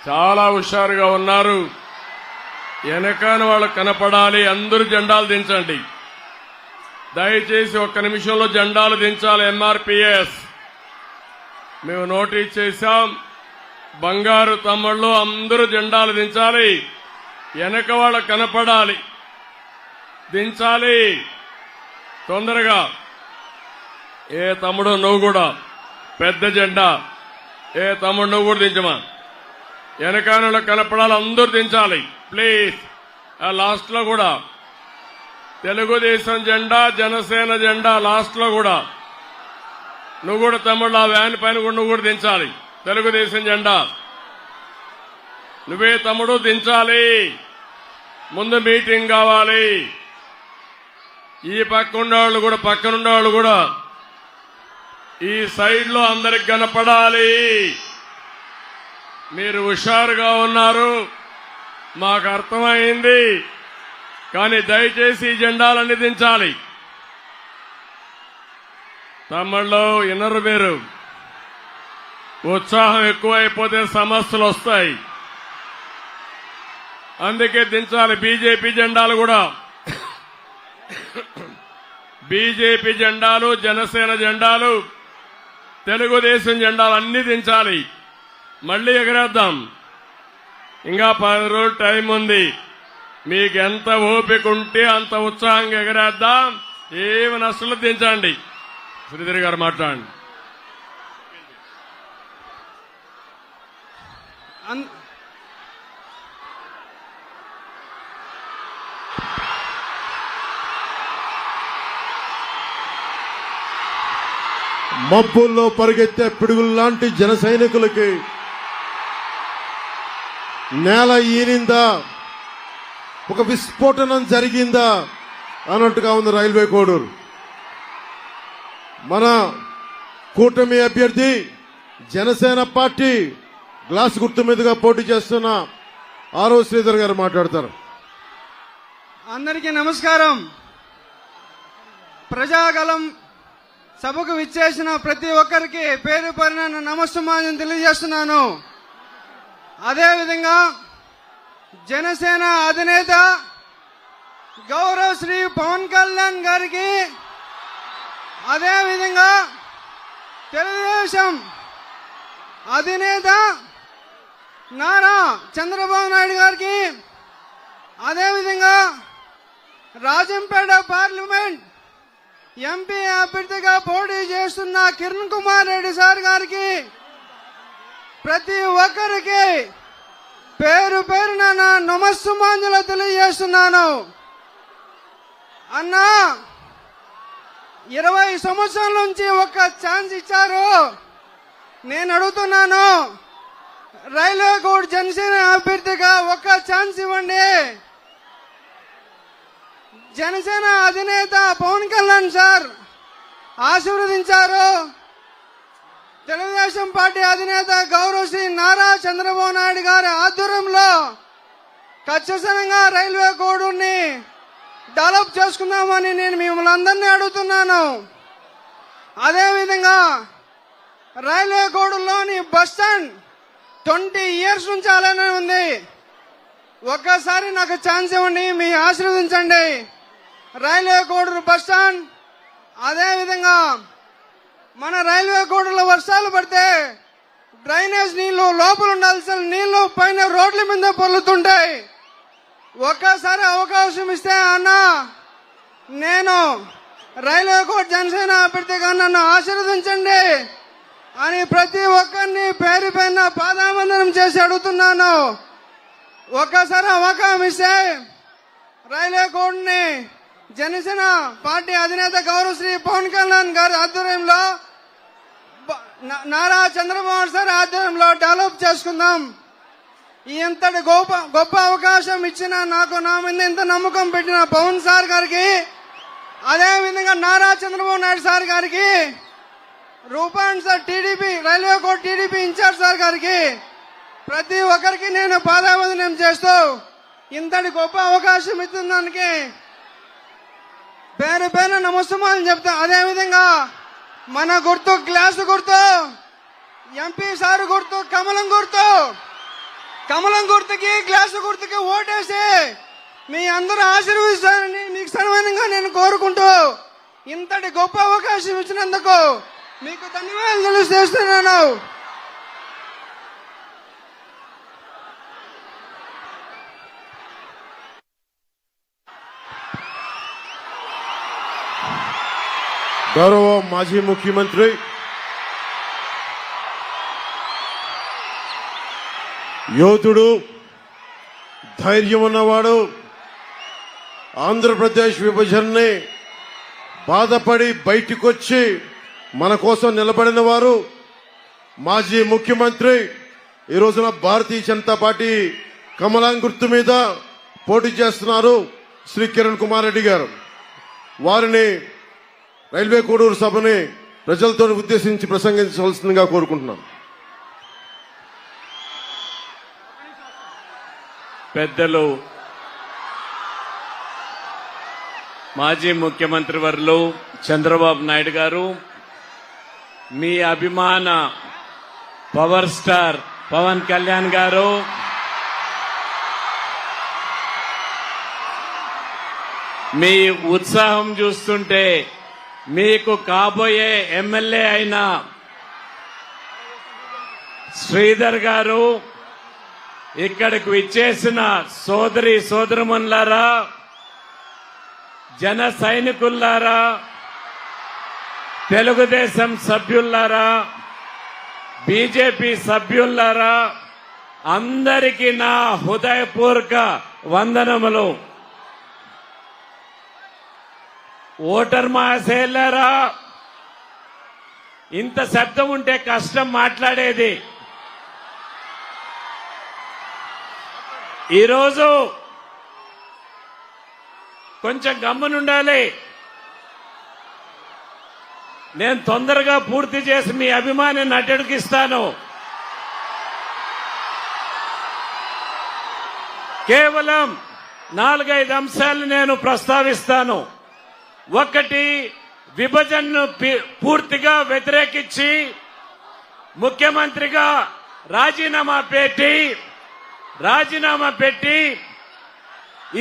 చాలా హుషారుగా ఉన్నారు. వెనకాల వాళ్ళు కనపడాలి. అందరూ జెండాలు దించండి. దయచేసి ఒక్క నిమిషంలో జెండాలు దించాలి. ఎంఆర్పీఎస్ మేము నోటీస్ చేశాం. బంగారు తమ్ముళ్ళు అందరూ జెండాలు దించాలి. వెనక వాళ్ళు కనపడాలి. దించాలి తొందరగా. ఏ తమ్ముడు నువ్వు కూడా పెద్ద జెండా. ఏ తమ్ముడు నువ్వు కూడా దించమా. వెనకాల కనపడాలి. అందరూ దించాలి ప్లీజ్. లాస్ట్ లో కూడా తెలుగుదేశం జెండా, జనసేన జెండా లాస్ట్ లో కూడా నువ్వు కూడా తమ్ముడు ఆ వ్యాన్ పైన కూడా నువ్వు కూడా దించాలి. తెలుగుదేశం జెండా నువ్వే తమ్ముడు దించాలి. ముందు మీటింగ్ కావాలి. ఈ పక్క ఉండేవాళ్ళు కూడా పక్కనుండేవాళ్ళు కూడా ఈ సైడ్ లో అందరికి కనపడాలి. మీరు హుషారుగా ఉన్నారు, మాకు అర్థమైంది. కానీ దయచేసి ఈ జెండాలన్నీ దించాలి. తమ్ముళ్ళు వినరు మీరు. ఉత్సాహం ఎక్కువైపోతే సమస్యలు వస్తాయి. అందుకే దించాలి. బీజేపీ జెండాలు కూడా, బీజేపీ జెండాలు, జనసేన జెండాలు, తెలుగుదేశం జెండాలు అన్ని దించాలి. మళ్లీ ఎగరేద్దాం. ఇంకా 10 రోజులు టైం ఉంది. మీకు ఎంత ఓపిక ఉంటే అంత ఉత్సాహంగా ఎగరేద్దాం. ఏమి నష్టలు దించండి. శ్రీధర్ గారు మాట్లాడండి. మబ్బుల్లో పరిగెత్తే పిడుగుల్లాంటి జన సైనికులకి నేల ఈనిందా, ఒక విస్ఫోటనం జరిగిందా అన్నట్టుగా ఉంది రైల్వే కోడూరు. మన కూటమి అభ్యర్థి జనసేన పార్టీ గ్లాస్ గుర్తు మీదుగా పోటీ చేస్తున్న ఆరో శ్రీధర్ గారు మాట్లాడతారు. అందరికీ నమస్కారం. ప్రజాగలం సభకు విచ్చేసిన ప్రతి ఒక్కరికి పేరు పేరున నమస్సుమాన్యం తెలియజేస్తున్నాను. అదేవిధంగా జనసేన అధినేత గౌరవ శ్రీ పవన్ కళ్యాణ్ గారికి, అదేవిధంగా తెలుగుదేశం అధినేత నారా చంద్రబాబు నాయుడు గారికి, అదేవిధంగా రాజంపేట పార్లమెంట్ ఎంపీ అభ్యర్థిగా పోటీ చేస్తున్న కిరణ్ కుమార్ రెడ్డి సార్ గారికి, ప్రతి ఒక్కరికి పేరు పేరున నా నమస్సుమాంజలు తెలియజేస్తున్నాను. అన్నా 20 సంవత్సరాల నుంచి ఒక్క ఛాన్స్ ఇచ్చారు. నేను అడుగుతున్నాను, రైల్వే కోడ్ జనసేన అభ్యర్థిగా ఒక్క ఛాన్స్ ఇవ్వండి. జనసేన అధినేత పవన్ కళ్యాణ్ సార్ ఆశీర్వదించారు. తెలుగుదేశం పార్టీ అధినేత గౌరవ శ్రీ నారా చంద్రబాబు నాయుడు గారి ఆధ్వర్యంలో ఖచ్చితంగా రైల్వే కోడ్ని డెవలప్ చేసుకుందామని నేను మిమ్మల్ని అందరినీ అడుగుతున్నాను. అదేవిధంగా రైల్వే కోడ్లోని బస్ స్టాండ్ 20 years నుంచి అలానే ఉంది. ఒక్కసారి నాకు ఛాన్స్ ఇవ్వండి, మీ ఆశీర్వదించండి. రైల్వే కోడూరు బస్ స్టాండ్, అదేవిధంగా మన రైల్వే కోడూరులో వర్షాలు పడితే డ్రైనేజ్ నీళ్లు లోపల ఉండాల్సిన నీళ్లు పైన రోడ్ల మీద పొర్లుతుంటాయి. ఒక్కసారి అవకాశం ఇస్తే అన్న నేను రైల్వే కోడ్ జనసేన అభ్యర్థిగా నన్ను ఆశీర్వదించండి అని ప్రతి ఒక్కరిని పేరు పైన పాదావందనం చేసి అడుగుతున్నాను. ఒక్కసారి అవకాశం ఇస్తే రైల్వే కోడ్ని జనసేన పార్టీ అధినేత గౌరవ శ్రీ పవన్ కళ్యాణ్ గారి ఆధ్వర్యంలో, నారా చంద్రబాబు సార్ ఆధ్వర్యంలో డెవలప్ చేసుకుందాం. ఇంతటి గొప్ప అవకాశం ఇచ్చిన నాకు నా మీద ఇంత నమ్మకం పెట్టిన పవన్ సార్ గారికి, అదేవిధంగా నారా చంద్రబాబు నాయుడు సార్ గారికి, రూపాయలు సార్ టీడీపీ రైల్వే కోడ్ టీడీపీ ఇన్ఛార్జ్ సార్ గారికి, ప్రతి ఒక్కరికి నేను పాదావందనం చేస్తూ ఇంతటి గొప్ప అవకాశం ఇస్తున్న దానికి పేరు పేరు నమస్కారం చెప్తా. అదేవిధంగా మన గుర్తు గ్లాసు గుర్తు, ఎంపీ సార్ గుర్తు కమలం గుర్తు, కమలం గుర్తుకి గ్లాసు గుర్తుకి ఓటేసి మీ అందరూ ఆశీర్వదిస్తారని మీకు సన్మానంగా నేను కోరుకుంటూ ఇంతటి గొప్ప అవకాశం ఇచ్చినందుకు మీకు ధన్యవాదాలు తెలియజేస్తున్నాను. గౌరవ మాజీ ముఖ్యమంత్రి యోధుడు, ధైర్యం ఉన్నవాడు, ఆంధ్రప్రదేశ్ విభజనని బాధపడి బయటికొచ్చి మన కోసం నిలబడిన వారు మాజీ ముఖ్యమంత్రి, ఈ రోజున భారతీయ జనతా పార్టీ కమలాం గుర్తు మీద పోటీ చేస్తున్నారు శ్రీ కిరణ్ కుమార్ రెడ్డి గారు. వారిని రైల్వే కోడూరు సభని ప్రజలతో ఉద్దేశించి ప్రసంగించవలసిందిగా కోరుకుంటున్నాం. పెద్దలు మాజీ ముఖ్యమంత్రి వర్యులు చంద్రబాబు నాయుడు గారు, మీ అభిమాన పవర్ స్టార్ పవన్ కళ్యాణ్ గారు, మీ ఉత్సాహం చూస్తుంటే మీకు కాబోయే ఎమ్మెల్యే అయిన శ్రీధర్ గారు, ఇక్కడికి విచ్చేసిన సోదరి సోదరుమన్లారా, జన సైనికుల్లారా, తెలుగుదేశం సభ్యుల్లారా, బీజేపీ సభ్యుల్లారా, అందరికీ నా హృదయపూర్వక వందనములు. ఓటర్ మహాశయులారా, ఇంత శబ్దం ఉంటే కష్టం మాట్లాడేది. ఈరోజు కొంచెం గమ్మునుండాలి. నేను తొందరగా పూర్తి చేసి మీ అభిమాని నటుడికిస్తాను. కేవలం 4-5 అంశాలు నేను ప్రస్తావిస్తాను. ఒకటి, విభజనను పూర్తిగా వ్యతిరేకించి ముఖ్యమంత్రిగా రాజీనామా పెట్టి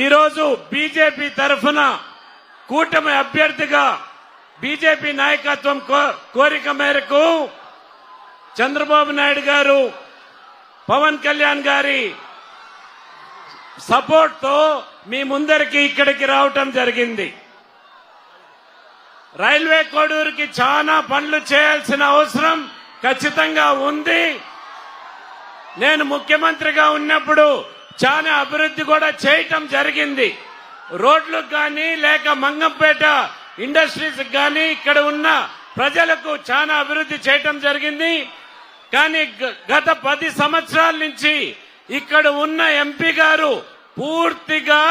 ఈరోజు బీజేపీ తరఫున కూటమి అభ్యర్థిగా బీజేపీ నాయకత్వం కోరిక మేరకు చంద్రబాబు నాయుడు గారు, పవన్ కళ్యాణ్ గారి సపోర్ట్ తో మీ ముందరికి ఇక్కడికి రావటం జరిగింది. రైల్వే కోడూరుకి చాలా పనులు చేయాల్సిన అవసరం ఖచ్చితంగా ఉంది. నేను ముఖ్యమంత్రిగా ఉన్నప్పుడు చాలా అభివృద్ధి కూడా చేయటం జరిగింది. రోడ్లకు కానీ లేక మంగంపేట ఇండస్ట్రీస్ కానీ ఇక్కడ ఉన్న ప్రజలకు చాలా అభివృద్ధి చేయటం జరిగింది. కానీ గత 10 సంవత్సరాల నుంచి ఇక్కడ ఉన్న ఎంపీ గారు పూర్తిగా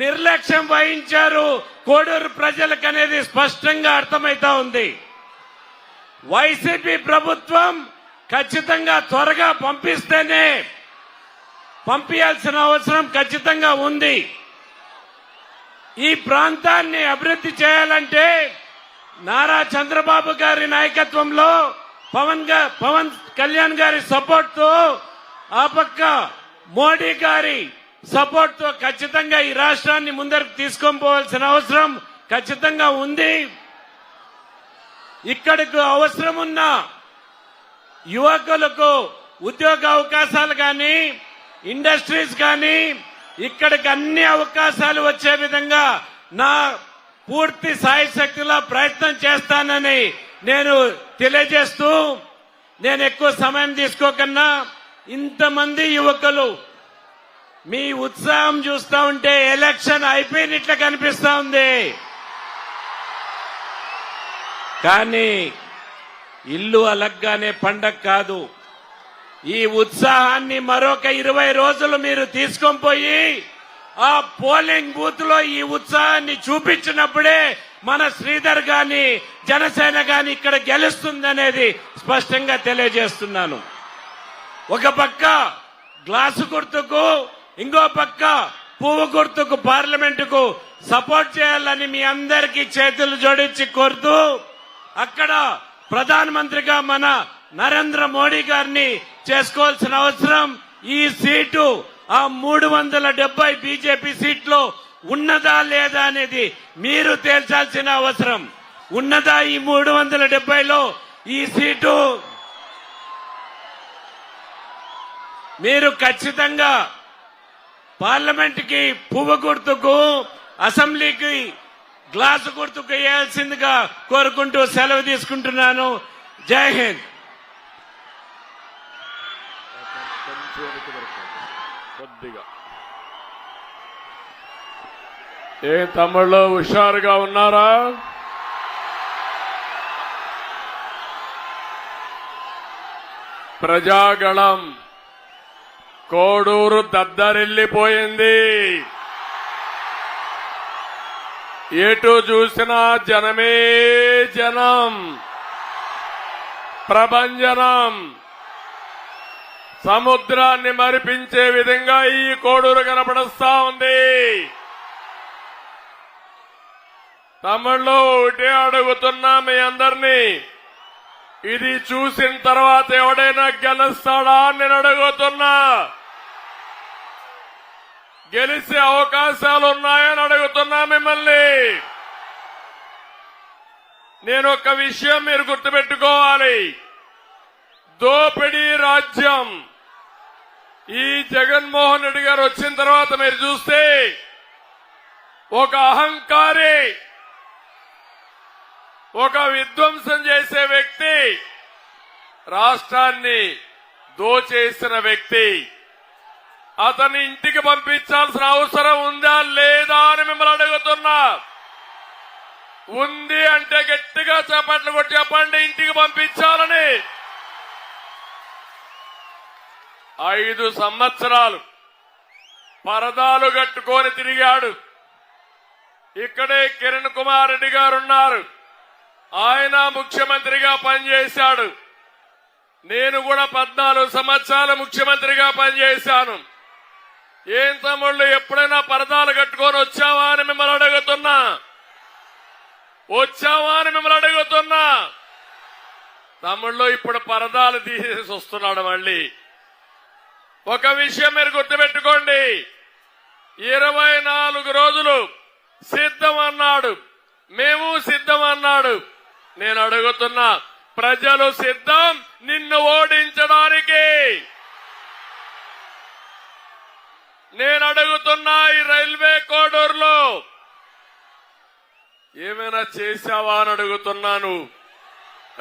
నిర్లక్ష్యం వహించారు. కోడూరు ప్రజలకు అనేది స్పష్టంగా అర్థమైతా ఉంది. వైసీపీ ప్రభుత్వం ఖచ్చితంగా త్వరగా పంపించాల్సిన అవసరం ఖచ్చితంగా ఉంది. ఈ ప్రాంతాన్ని అభివృద్ధి చేయాలంటే నారా చంద్రబాబు గారి నాయకత్వంలో పవన్ కళ్యాణ్ గారి సపోర్ట్ తో, ఆ పక్క మోడీ గారి సపోర్ట్ తో ఖచ్చితంగా ఈ రాష్ట్రాన్ని ముందరకు తీసుకొని పోవాల్సిన అవసరం ఖచ్చితంగా ఉంది. ఇక్కడికి అవసరం ఉన్న యువకులకు ఉద్యోగ అవకాశాలు కానీ, ఇండస్ట్రీస్ కానీ, ఇక్కడికి అన్ని అవకాశాలు వచ్చే విధంగా నా పూర్తి సాయశక్తిలో ప్రయత్నం చేస్తానని నేను తెలియజేస్తూ, నేను ఎక్కువ సమయం తీసుకోకన్నా ఇంతమంది యువకులు మీ ఉత్సాహం చూస్తా ఉంటే ఎలక్షన్ అయిపోయినట్లు కనిపిస్తా ఉంది. కానీ ఇల్లు అలగ్గానే పండగ కాదు. ఈ ఉత్సాహాన్ని మరొక 20 రోజులు మీరు తీసుకొని పోయి ఆ పోలింగ్ బూత్ లో ఈ ఉత్సాహాన్ని చూపించినప్పుడే మన శ్రీధర్ గాని జనసేన గాని ఇక్కడ గెలుస్తుందనేది స్పష్టంగా తెలియజేస్తున్నాను. ఒక పక్క గ్లాసు గుర్తుకు, ఇంకో పక్క పువ్వు గుర్తుకు పార్లమెంటుకు సపోర్ట్ చేయాలని మీ అందరికీ చేతులు జోడించి కోరుతూ, అక్కడ ప్రధానమంత్రిగా మన నరేంద్ర మోడీ గారిని చేసుకోవాల్సిన అవసరం, ఈ సీటు ఆ 370 బీజేపీ సీట్లో ఉన్నదా లేదా అనేది మీరు తేల్చాల్సిన అవసరం. ఉన్నదా ఈ 370లో ఈ సీటు? మీరు ఖచ్చితంగా పార్లమెంట్ కి పువ్వు గుర్తుకు, అసెంబ్లీకి గ్లాసు గుర్తుకు వేయాల్సిందిగా కోరుకుంటూ సెలవు తీసుకుంటున్నాను. జై హింద్. కొద్దిగా ఏ తమ్ముళ్ళు హుషారుగా ఉన్నారా? ప్రజాగళం కోడూరు దద్దరిల్లిపోయింది. ఎటు చూసినా జనమే జనం, ప్రభంజనం. సముద్రాన్ని మరిపించే విధంగా ఈ కోడూరు కనపడస్తా ఉంది. తమిళ్లో ఒకటే అడుగుతున్నా మీ అందరినీ, ఇది చూసిన తర్వాత ఎవడైనా గెలుస్తాడా అని నేను అడుగుతున్నా. గెలిచే అవకాశాలు ఉన్నాయని అడుగుతున్నా మిమ్మల్ని. నేను ఒక విషయం మీరు గుర్తుపెట్టుకోవాలి. దోపిడీ రాజ్యం ఈ జగన్మోహన్ రెడ్డి గారు వచ్చిన తర్వాత మీరు చూస్తే ఒక అహంకారి, ఒక విధ్వంసం చేసే వ్యక్తి, రాష్ట్రాన్ని దోచేసిన వ్యక్తి, అతన్ని ఇంటికి పంపించాల్సిన అవసరం ఉందా లేదా అని మిమ్మల్ని అడుగుతున్నా. ఉంది అంటే గట్టిగా చప్పట్లు కొట్టి చెప్పండి, ఇంటికి పంపించాలని. 5 సంవత్సరాలు పరదాలు కట్టుకొని తిరిగాడు. ఇక్కడే కిరణ్ కుమార్ రెడ్డి గారున్నారు, ఆయన ముఖ్యమంత్రిగా పనిచేశాడు. నేను కూడా 14 సంవత్సరాలు ముఖ్యమంత్రిగా పనిచేశాను. ఏం తమ్ముళ్ళు ఎప్పుడైనా పరదాలు కట్టుకొని వచ్చావా అని మిమ్మల్ని అడుగుతున్నా. వచ్చావా అని మిమ్మల్ని అడుగుతున్నా. తమ్ముళ్ళు ఇప్పుడు పరదాలు తీసేసి వస్తున్నాడు మళ్ళీ. ఒక విషయం మీరు గుర్తుపెట్టుకోండి, 24 రోజులు సిద్ధం అన్నాడు, మేము సిద్ధం అన్నాడు. నేను అడుగుతున్నా, ప్రజలు సిద్ధం నిన్ను ఓడించడానికి. నేను అడుగుతున్నా, ఈ రైల్వే కోడూరులో ఏమైనా చేశావా అని అడుగుతున్నాను.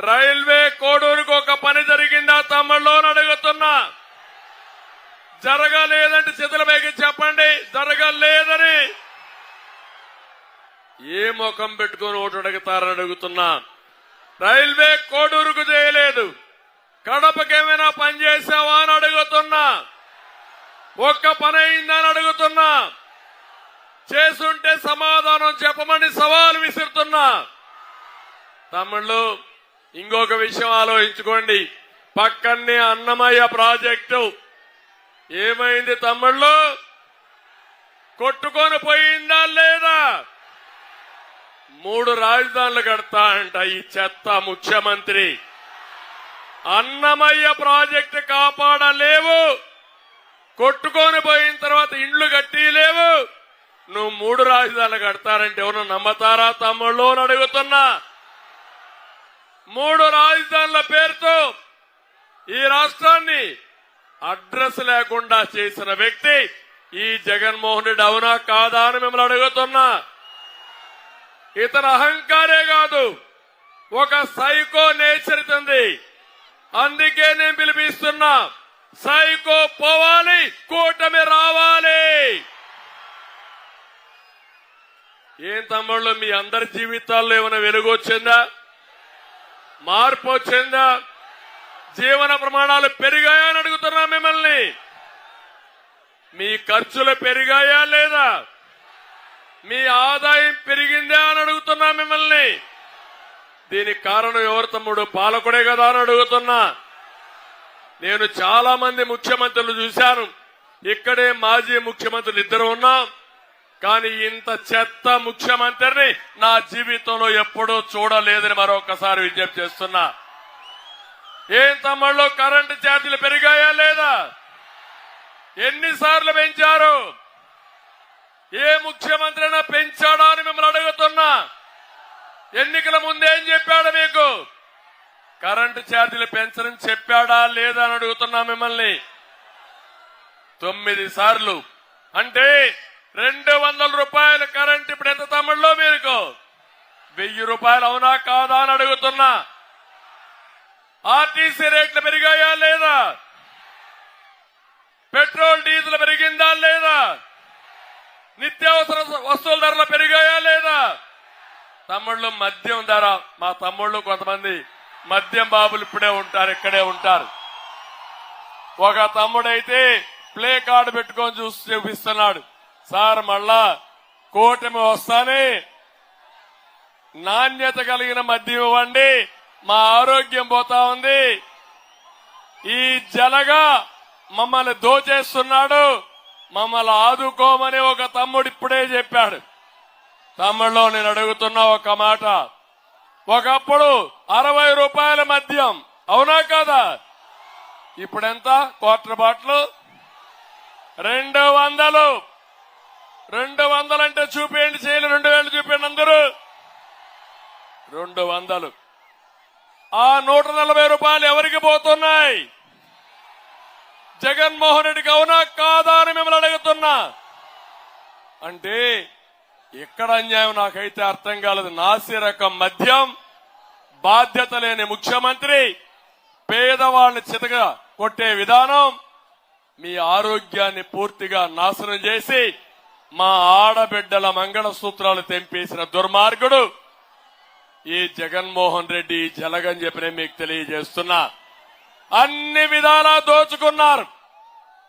రైల్వే కోడూరుకు ఒక పని జరిగిందా తమ్ముళ్ళు అని అడుగుతున్నా. జరగలేదంటే చేతుల పైకి చెప్పండి, జరగలేదని. ఏ ముఖం పెట్టుకుని ఓటు అడుగుతారని అడుగుతున్నా. రైల్వే కోడూరుకు చేయలేదు, కడపకేమైనా పని చేశావా అని అడుగుతున్నా. ఒక్క పని అయిందని అడుగుతున్నా. చేసుంటే సమాధానం చెప్పమని సవాలు విసురుతున్నా. తమ్ముళ్ళు ఇంకొక విషయం ఆలోచించుకోండి, పక్కనే అన్నమయ్య ప్రాజెక్టు ఏమైంది తమ్ముళ్ళు? కొట్టుకొని పోయిందా లేదా? 3 రాజధానులు కడతా అంట ఈ చెత్త ముఖ్యమంత్రి. అన్నమయ్య ప్రాజెక్టు కాపాడలేవు, కొట్టుకొని పోయిన తర్వాత ఇండ్లు కట్టి లేవు, నువ్వు 3 రాజధానులు కడతారంటే ఎవరు నమ్మతారా తమ్ముళ్ళు అని అడుగుతున్నా. 3 రాజధానుల పేరుతో ఈ రాష్ట్రాన్ని అడ్రస్ లేకుండా చేసిన వ్యక్తి ఈ జగన్మోహన్ రెడ్డి, అవునా కాదా అని మిమ్మల్ని అడుగుతున్నా. ఇతర అహంకారే కాదు, ఒక సైకో నేచర్ ఉంది. అందుకే నేను పిలిపిస్తున్నా, సైకో పోవాలి, కూటమి రావాలి. ఏం తమ్ముళ్ళు మీ అందరి జీవితాల్లో ఏమైనా వెలుగు వచ్చిందా? మార్పు వచ్చిందా? జీవన ప్రమాణాలు పెరిగాయా అని అడుగుతున్నా మిమ్మల్ని. మీ ఖర్చులు పెరిగాయా లేదా? మీ ఆదాయం పెరిగిందా అని అడుగుతున్నా మిమ్మల్ని. దీనికి కారణం ఎవరు తమ్ముడు? పాలకుడే కదా అని అడుగుతున్నా. నేను చాలా మంది ముఖ్యమంత్రులు చూశాను, ఇక్కడే మాజీ ముఖ్యమంత్రులు 2 ఉన్నాం. కానీ ఇంత చెత్త ముఖ్యమంత్రిని నా జీవితంలో ఎప్పుడూ చూడలేదని మరొకసారి విజ్ఞప్తి చేస్తున్నా. ఏం తమ్ముళ్ళు కరెంటు ఛార్జీలు పెరిగాయా లేదా? ఎన్నిసార్లు పెంచారు? ఏ ముఖ్యమంత్రి అయినా పెంచాడా అని మిమ్మల్ని అడుగుతున్నా. ఎన్నికల ముందేం చెప్పాడు మీకు? కరెంటు ఛార్జీలు పెంచరని చెప్పాడా లేదా అని అడుగుతున్నా మిమ్మల్ని. 9 సార్లు అంటే 200 రూపాయలు కరెంట్ ఇప్పుడు ఎంత తమ్ముళ్ళు మీకు? 1000 రూపాయలు అవునా కాదా అని అడుగుతున్నా. ఆర్టీసీ రేట్లు పెరిగాయా లేదా? పెట్రోల్ డీజిల్ పెరిగిందా లేదా? నిత్యావసర వస్తువుల ధరలు పెరిగాయా లేదా? తమ్ముళ్ళు మద్యం ధర, మా తమ్ముళ్ళు కొంతమంది మద్యం బాబులు ఇప్పుడే ఉంటారు, ఇక్కడే ఉంటారు. ఒక తమ్ముడైతే ప్లే కార్డు పెట్టుకొని చూపిస్తున్నాడు, సార్ మళ్ళా కూటమి వస్తానే నాణ్యత కలిగిన మద్యం ఇవ్వండి, మా ఆరోగ్యం పోతా ఉంది, ఈ జలగా మమ్మల్ని దోచేస్తున్నాడు, మమ్మల్ని ఆదుకోమని ఒక తమ్ముడు ఇప్పుడే చెప్పాడు. తమ్ముళ్ళు నేను అడుగుతున్నా ఒక మాట, ఒకప్పుడు 60 రూపాయల మద్యం అవునా కదా? ఇప్పుడెంత? Quarter bottle 200. 200 అంటే చూపేయండి, చేయలు 2000 చూపేయండి అందరూ. 200. ఆ 140 రూపాయలు ఎవరికి పోతున్నాయి? జగన్మోహన్ రెడ్డికి అవునా కాదా అని మిమ్మల్ని అడుగుతున్నా. అంటే ఎక్కడ అన్యాయం నాకైతే అర్థం కాలేదు. నాసిరకం మద్యం, బాధ్యత లేని ముఖ్యమంత్రి, పేదవాళ్ళని చితగా కొట్టే విధానం, మీ ఆరోగ్యాన్ని పూర్తిగా నాశనం చేసి మా ఆడబిడ్డల మంగళసూత్రాలు తెంపేసిన దుర్మార్గుడు ఈ జగన్మోహన్ రెడ్డి, జలగని చెప్పి మీకు తెలియజేస్తున్నా. అన్ని విధాలా దోచుకున్నారు.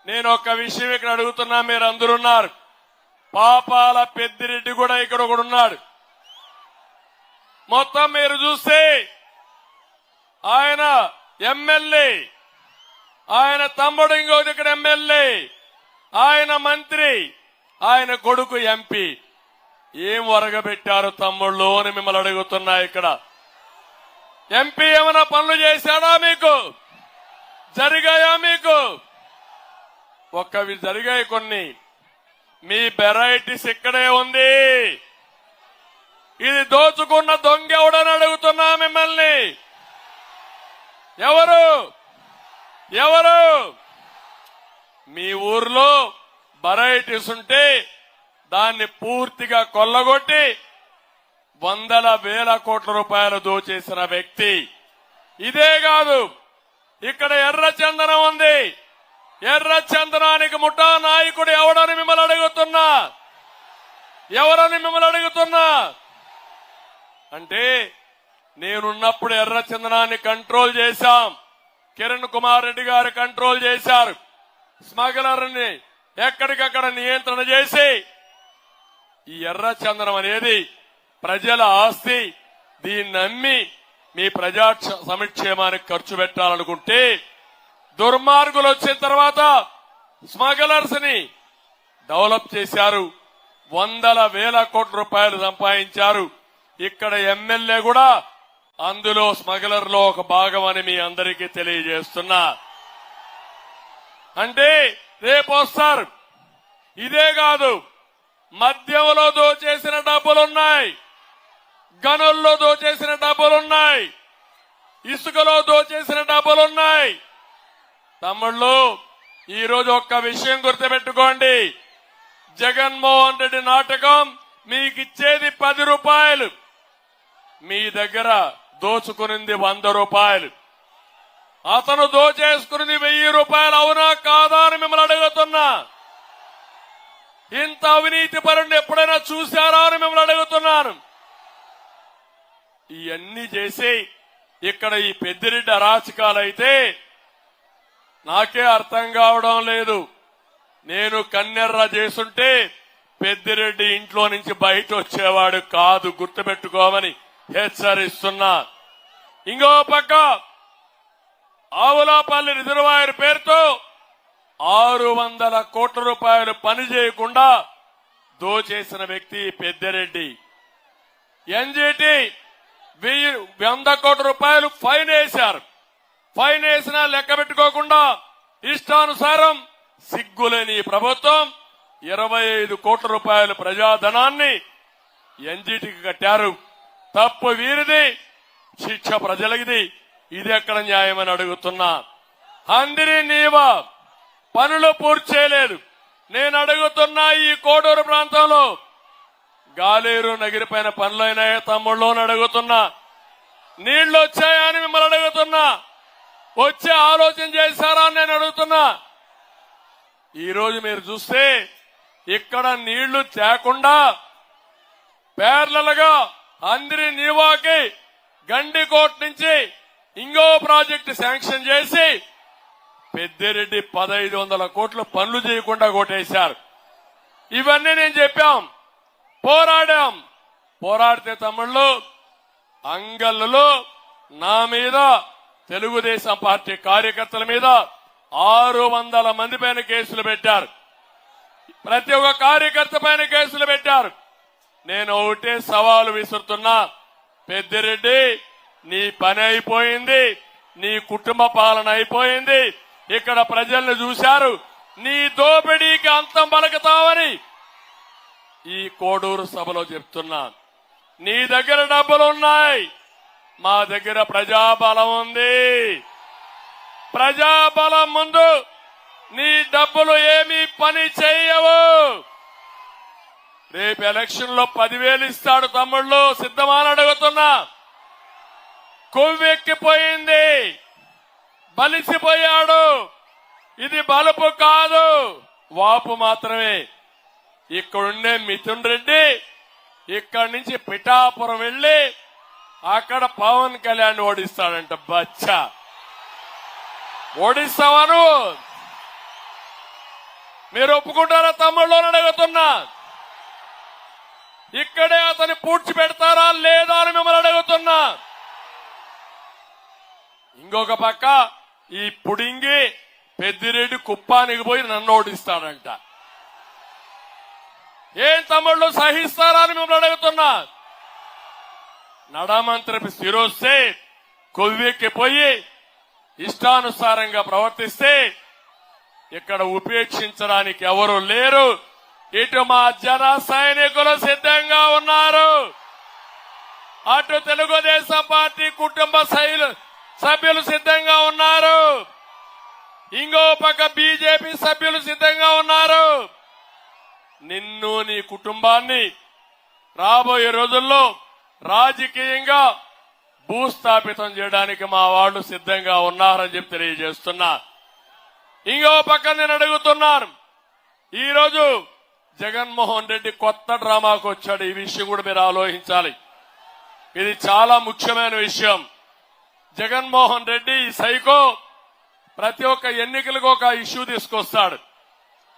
నేను ఒక విషయం ఇక్కడ అడుగుతున్నా, మీరు అందరున్నారు. పాపాల పెద్దిరెడ్డి కూడా ఇక్కడ ఒకడున్నాడు. మొత్తం మీరు చూస్తే ఆయన ఎమ్మెల్యే, ఆయన తమ్ముడు ఇంకోటి ఇక్కడ ఎమ్మెల్యే, ఆయన మంత్రి, ఆయన కొడుకు ఎంపీ. ఏం వరగబెట్టారు తమ్ముళ్ళు అని మిమ్మల్ని అడుగుతున్నా. ఇక్కడ ఎంపీ ఏమైనా పనులు చేశాడా? మీకు జరిగాయా? మీకు ఒక్కవి జరిగాయి కొన్ని. మీ వెరైటీస్ ఇక్కడే ఉంది. ఇది దోచుకున్న దొంగ ఎవడని అడుగుతున్నా మిమ్మల్ని. ఎవరు? మీ ఊర్లో వెరైటీస్ ఉంటే దాన్ని పూర్తిగా కొల్లగొట్టి 100,000 కోట్ల రూపాయలు దోచేసిన వ్యక్తి. ఇదే కాదు, ఇక్కడ ఎర్ర చందనం ఉంది. ఎర్ర చందనానికి ముఠా నాయకుడు ఎవడని మిమ్మల్ని అడుగుతున్నా. అంటే నేనున్నప్పుడు ఎర్ర చందనాన్ని కంట్రోల్ చేశాం. కిరణ్ కుమార్ రెడ్డి గారు కంట్రోల్ చేశారు. స్మగ్లర్ని ఎక్కడికక్కడ నియంత్రణ చేసి ఈ ఎర్ర చందనం అనేది ప్రజల ఆస్తి, దీన్ని అమ్మి మీ ప్రజా సంక్షేమానికి ఖర్చు పెట్టాలనుకుంటే దుర్మార్గులు వచ్చిన తర్వాత స్మగ్లర్స్ ని డెవలప్ చేశారు. 100,000 కోట్ల రూపాయలు సంపాదించారు. ఇక్కడ ఎమ్మెల్యే కూడా అందులో స్మగ్లర్ లో ఒక భాగం అని మీ అందరికీ తెలియజేస్తున్నా. అంటే రేపు వస్తారు. ఇదే కాదు, మద్యంలో దోచేసిన డబ్బులున్నాయి, గనుల్లో దోచేసిన డబ్బులున్నాయి, ఇసుకలో దోచేసిన డబ్బులున్నాయి. తమ్ముళ్ళు, ఈ రోజు ఒక్క విషయం గుర్తుపెట్టుకోండి. జగన్మోహన్ రెడ్డి నాటకం మీకిచ్చేది 10 రూపాయలు, మీ దగ్గర దోచుకునింది 100 రూపాయలు. అతను దోచేసుకున్నది 1000 రూపాయలు అవునా కాదా అని మిమ్మల్ని అడుగుతున్నా. ఇంత అవినీతి పరుణ్ణి ఎప్పుడైనా చూశారా అని మిమ్మల్ని అడుగుతున్నాను. ఇవన్నీ చేసి ఇక్కడ ఈ పెద్దిరెడ్డి అరాచకాలైతే నాకే అర్థం కావడం లేదు. నేను కన్నెర్ర చేసుంటే పెద్దిరెడ్డి ఇంట్లో నుంచి బయట వచ్చేవాడు కాదు, గుర్తుపెట్టుకోమని హెచ్చరిస్తున్నా. ఇంకో పక్క ఆవులాపల్లి రిజర్వాయర్ పేరుతో 600 కోట్ల రూపాయలు పని చేయకుండా దోచేసిన వ్యక్తి పెద్దిరెడ్డి. ఎన్జీటీ 100 కోట్ల రూపాయలు ఫైన్ వేశారు. ఫైన్ వేసినా లెక్క పెట్టుకోకుండా ఇష్టానుసారం సిగ్గులేని ఈ ప్రభుత్వం 25 కోట్ల రూపాయల ప్రజాధనాన్ని ఎన్జీటీకి కట్టారు. తప్పు వీరిది, శిక్ష ప్రజలకిది. ఇది ఎక్కడ న్యాయమని అడుగుతున్నా. అందరి నీవా పనులు పూర్తి చేయలేదు. నేను అడుగుతున్నా, ఈ కోడూరు ప్రాంతంలో గాలేరు నగిరిపైన పనులైనాయా తమ్ముళ్ళు అని అడుగుతున్నా. నీళ్లు వచ్చాయా అని మిమ్మల్ని అడుగుతున్నా. వచ్చే ఆలోచన చేశారా అని నేను అడుగుతున్నా. ఈ రోజు మీరు చూస్తే ఇక్కడ నీళ్లు తేకుండా పేర్లలుగా అందరి నీవాకి గండికోట నుంచి ఇంకో ప్రాజెక్టు శాంక్షన్ చేసి పెద్దిరెడ్డి 1500 కోట్లు పనులు చేయకుండా కొట్టేశారు. ఇవన్నీ నేను చెప్పాం, పోరాడాం. పోరాడితే తమ్ముళ్ళు అంగళ్ళు నా మీద, తెలుగుదేశం పార్టీ కార్యకర్తల మీద 600 మంది పైన కేసులు పెట్టారు. ప్రతి ఒక్క కార్యకర్త పైన కేసులు పెట్టారు. నేను ఒకటే సవాలు విసురుతున్నా, పెద్దిరెడ్డి నీ పని అయిపోయింది, నీ కుటుంబ పాలన అయిపోయింది. ఇక్కడ ప్రజల్ని చూశారు, నీ దోపిడీకి అంతం పలుకుతావని ఈ కోడూరు సభలో చెప్తున్నా. నీ దగ్గర డబ్బులున్నాయి, మా దగ్గర ప్రజాబలం ఉంది. ప్రజాబలం ముందు నీ డబ్బులు ఏమీ పని చేయవు. రేపు ఎలక్షన్ లో 10,000 ఇస్తాడు తమ్ముళ్ళు, సిద్ధమని అడుగుతున్నా. కొవ్వెక్కిపోయింది, బలిసిపోయాడు. ఇది బలుపు కాదు, వాపు మాత్రమే. ఇక్కడుండే మిథున్ రెడ్డి ఇక్కడి నుంచి పిఠాపురం వెళ్లి అక్కడ పవన్ కళ్యాణ్ ఓడిస్తాడంట. బచ్చా, ఓడిస్తావను మీరు ఒప్పుకుంటారా తమ్ముళ్ళు అని అడుగుతున్నా. ఇక్కడే అతన్ని పూడ్చి పెడతారా లేదా అని మిమ్మల్ని అడుగుతున్నా. ఇంకొక పక్క ఈ పుడింగి పెద్దిరెడ్డి కుప్పానికి పోయి నన్ను ఓడిస్తాడంట. ఏం తమ్ముళ్ళు సహిస్తారా అని మిమ్మల్ని అడుగుతున్నా. నడమంత్రి స్థిరొస్తే కొవ్వెక్కిపోయి ఇష్టానుసారంగా ప్రవర్తిస్తే ఇక్కడ ఉపేక్షించడానికి ఎవరు లేరు. ఇటు మా జన సైనికులు సిద్ధంగా ఉన్నారు, అటు తెలుగుదేశం పార్టీ కుటుంబ సభ్యులు సిద్ధంగా ఉన్నారు, ఇంకో పక్క బీజేపీ సభ్యులు సిద్ధంగా ఉన్నారు. నిన్ను నీ కుటుంబాన్ని రాబోయే రోజుల్లో రాజకీయంగా భూస్థాపితం చేయడానికి మా వాళ్ళు సిద్ధంగా ఉన్నారని చెప్పి తెలియజేస్తున్నా. ఇంకో పక్క నేను అడుగుతున్నాను, ఈరోజు జగన్మోహన్ రెడ్డి కొత్త డ్రామాకు వచ్చాడు. ఈ విషయం కూడా మీరు ఆలోచించాలి. ఇది చాలా ముఖ్యమైన విషయం. జగన్మోహన్ రెడ్డి ఈ సైకో ప్రతి ఒక్క ఎన్నికలకు ఒక ఇష్యూ తీసుకొస్తాడు.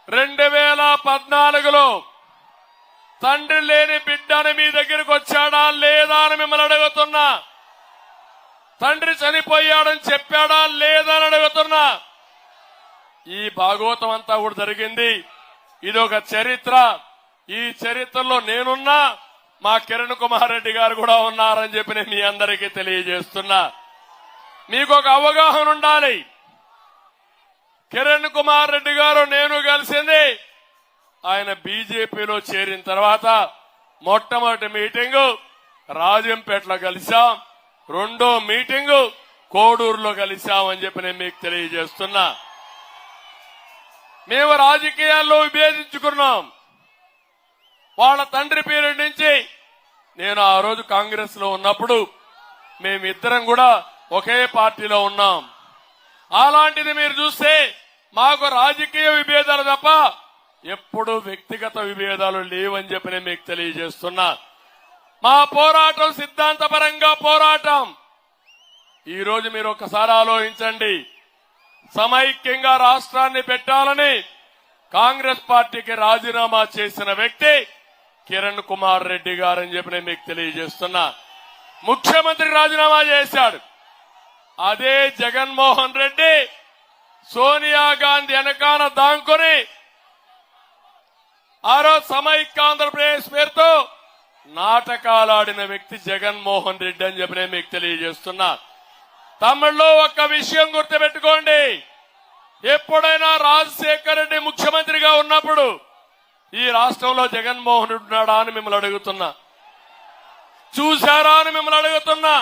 2014లో తండ్రి లేని బిడ్డని మీ దగ్గరకు వచ్చాడా లేదా అని మిమ్మల్ని అడుగుతున్నా. తండ్రి చనిపోయాడని చెప్పాడా లేదా అని అడుగుతున్నా. ఈ భాగవతం అంతా కూడా జరిగింది. ఇది ఒక చరిత్ర. ఈ చరిత్రలో నేనున్నా, మా కిరణ్ కుమార్ రెడ్డి గారు కూడా ఉన్నారని చెప్పి నేను మీ అందరికీ తెలియజేస్తున్నా. మీకు ఒక అవగాహన ఉండాలి. కిరణ్ కుమార్ రెడ్డి గారు నేను కలిసింది ఆయన బీజేపీలో చేరిన తర్వాత మొట్టమొదటి మీటింగు రాజంపేటలో కలిశాం, రెండో మీటింగు కోడూరులో కలిశామని చెప్పి నేను మీకు తెలియజేస్తున్నా. మేము రాజకీయాల్లో విభేదించుకున్నాం. వాళ్ళ తండ్రి పీరియడ్ నుంచి నేను ఆ రోజు కాంగ్రెస్ లో ఉన్నప్పుడు మేమిద్దరం కూడా ఒకే పార్టీలో ఉన్నాం. అలాంటిది మీరు చూస్తే మాకు రాజకీయ విభేదాలు తప్ప ఎప్పుడూ వ్యక్తిగత విభేదాలు లేవని చెప్పి నేను మీకు తెలియజేస్తున్నా. మా పోరాటం సిద్ధాంతపరంగా పోరాటం. ఈ రోజు మీరు ఒకసారి ఆలోచించండి. సమైక్యంగా రాష్ట్రాన్ని పెట్టాలని కాంగ్రెస్ పార్టీకి రాజీనామా చేసిన వ్యక్తి కిరణ్ కుమార్ రెడ్డి గారని చెప్పి నేను మీకు తెలియజేస్తున్నా. ముఖ్యమంత్రి రాజీనామా చేశాడు. అదే జగన్మోహన్ రెడ్డి సోనియా గాంధీ వెనకాల దాంకొని ఆ రోజు సమైక్య ఆంధ్రప్రదేశ్ పేరుతో నాటకాలాడిన వ్యక్తి జగన్మోహన్ రెడ్డి అని చెప్పి నేను మీకు తెలియజేస్తున్నా. తమిళ్లో ఒక్క విషయం గుర్తుపెట్టుకోండి, ఎప్పుడైనా రాజశేఖర రెడ్డి ముఖ్యమంత్రిగా ఉన్నప్పుడు ఈ రాష్ట్రంలో జగన్మోహన్ రెడ్డి ఉన్నాడా అని మిమ్మల్ని అడుగుతున్నా, చూశారా అని మిమ్మల్ని అడుగుతున్నా,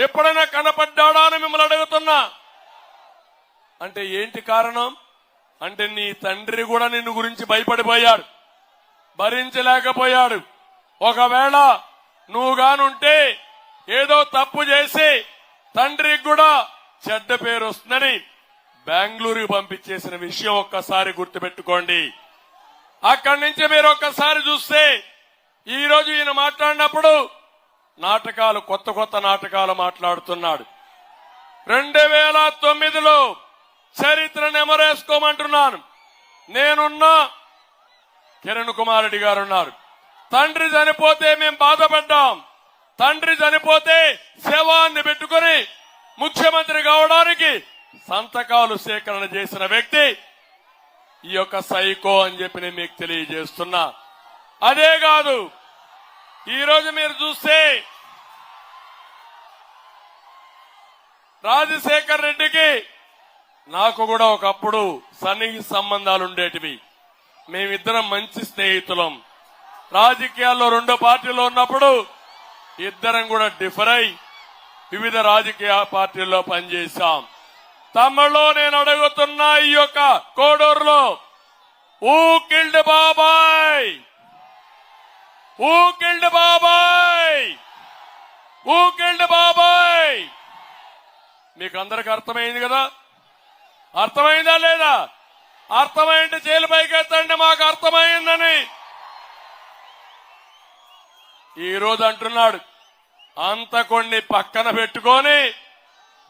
ఎప్పుడైనా కనపడ్డాడా అని మిమ్మల్ని అడుగుతున్నా. అంటే ఏంటి కారణం? అంటే నీ తండ్రి కూడా నిన్ను గురించి భయపడిపోయాడు, భరించలేకపోయాడు. ఒకవేళ నువ్వుగానుంటే ఏదో తప్పు చేసి తండ్రికి కూడా చెడ్డ పేరు వస్తుందని బెంగళూరుకి పంపించేసిన విషయం ఒక్కసారి గుర్తుపెట్టుకోండి. అక్కడి నుంచి మీరు ఒక్కసారి చూస్తే ఈ రోజు ఈయన మాట్లాడినప్పుడు నాటకాలు, కొత్త కొత్త నాటకాలు మాట్లాడుతున్నాడు. 2009లో చరిత్ర నెమరేసుకోమంటున్నాను. నేనున్నా, కిరణ్ కుమార్ రెడ్డి గారు ఉన్నారు. తండ్రి చనిపోతే మేం బాధపడ్డాం. తండ్రి చనిపోతే శవాన్ని పెట్టుకుని ముఖ్యమంత్రి కావడానికి సంతకాలు సేకరణ చేసిన వ్యక్తి ఈ యొక్క సైకో అని చెప్పి నేను మీకు తెలియజేస్తున్నా. అదే కాదు, ఈరోజు మీరు చూస్తే రాజశేఖర్ రెడ్డికి నాకు కూడా ఒకప్పుడు సన్నిహిత సంబంధాలు ఉండేటివి. మేమిద్దరం మంచి స్నేహితులం. రాజకీయాల్లో 2 పార్టీలు ఉన్నప్పుడు ఇద్దరం కూడా డిఫర్ అయి వివిధ రాజకీయ పార్టీల్లో పనిచేశాం. తమిళ్లో నేను అడుగుతున్నా, ఈ యొక్క కోడూరులో ఊ కిల్డ్ బాబాయ్, ఊ కిల్డ్ బాబాయ్, ఊ కిల్డ్ బాబాయ్. మీకు అందరికి అర్థమైంది కదా? అర్థమైందా లేదా? అర్థమైంది జైలు పైకి ఎత్తండి, మాకు అర్థమైందని. ఈ రోజు అంటున్నాడు, అంత కొన్ని పక్కన పెట్టుకొని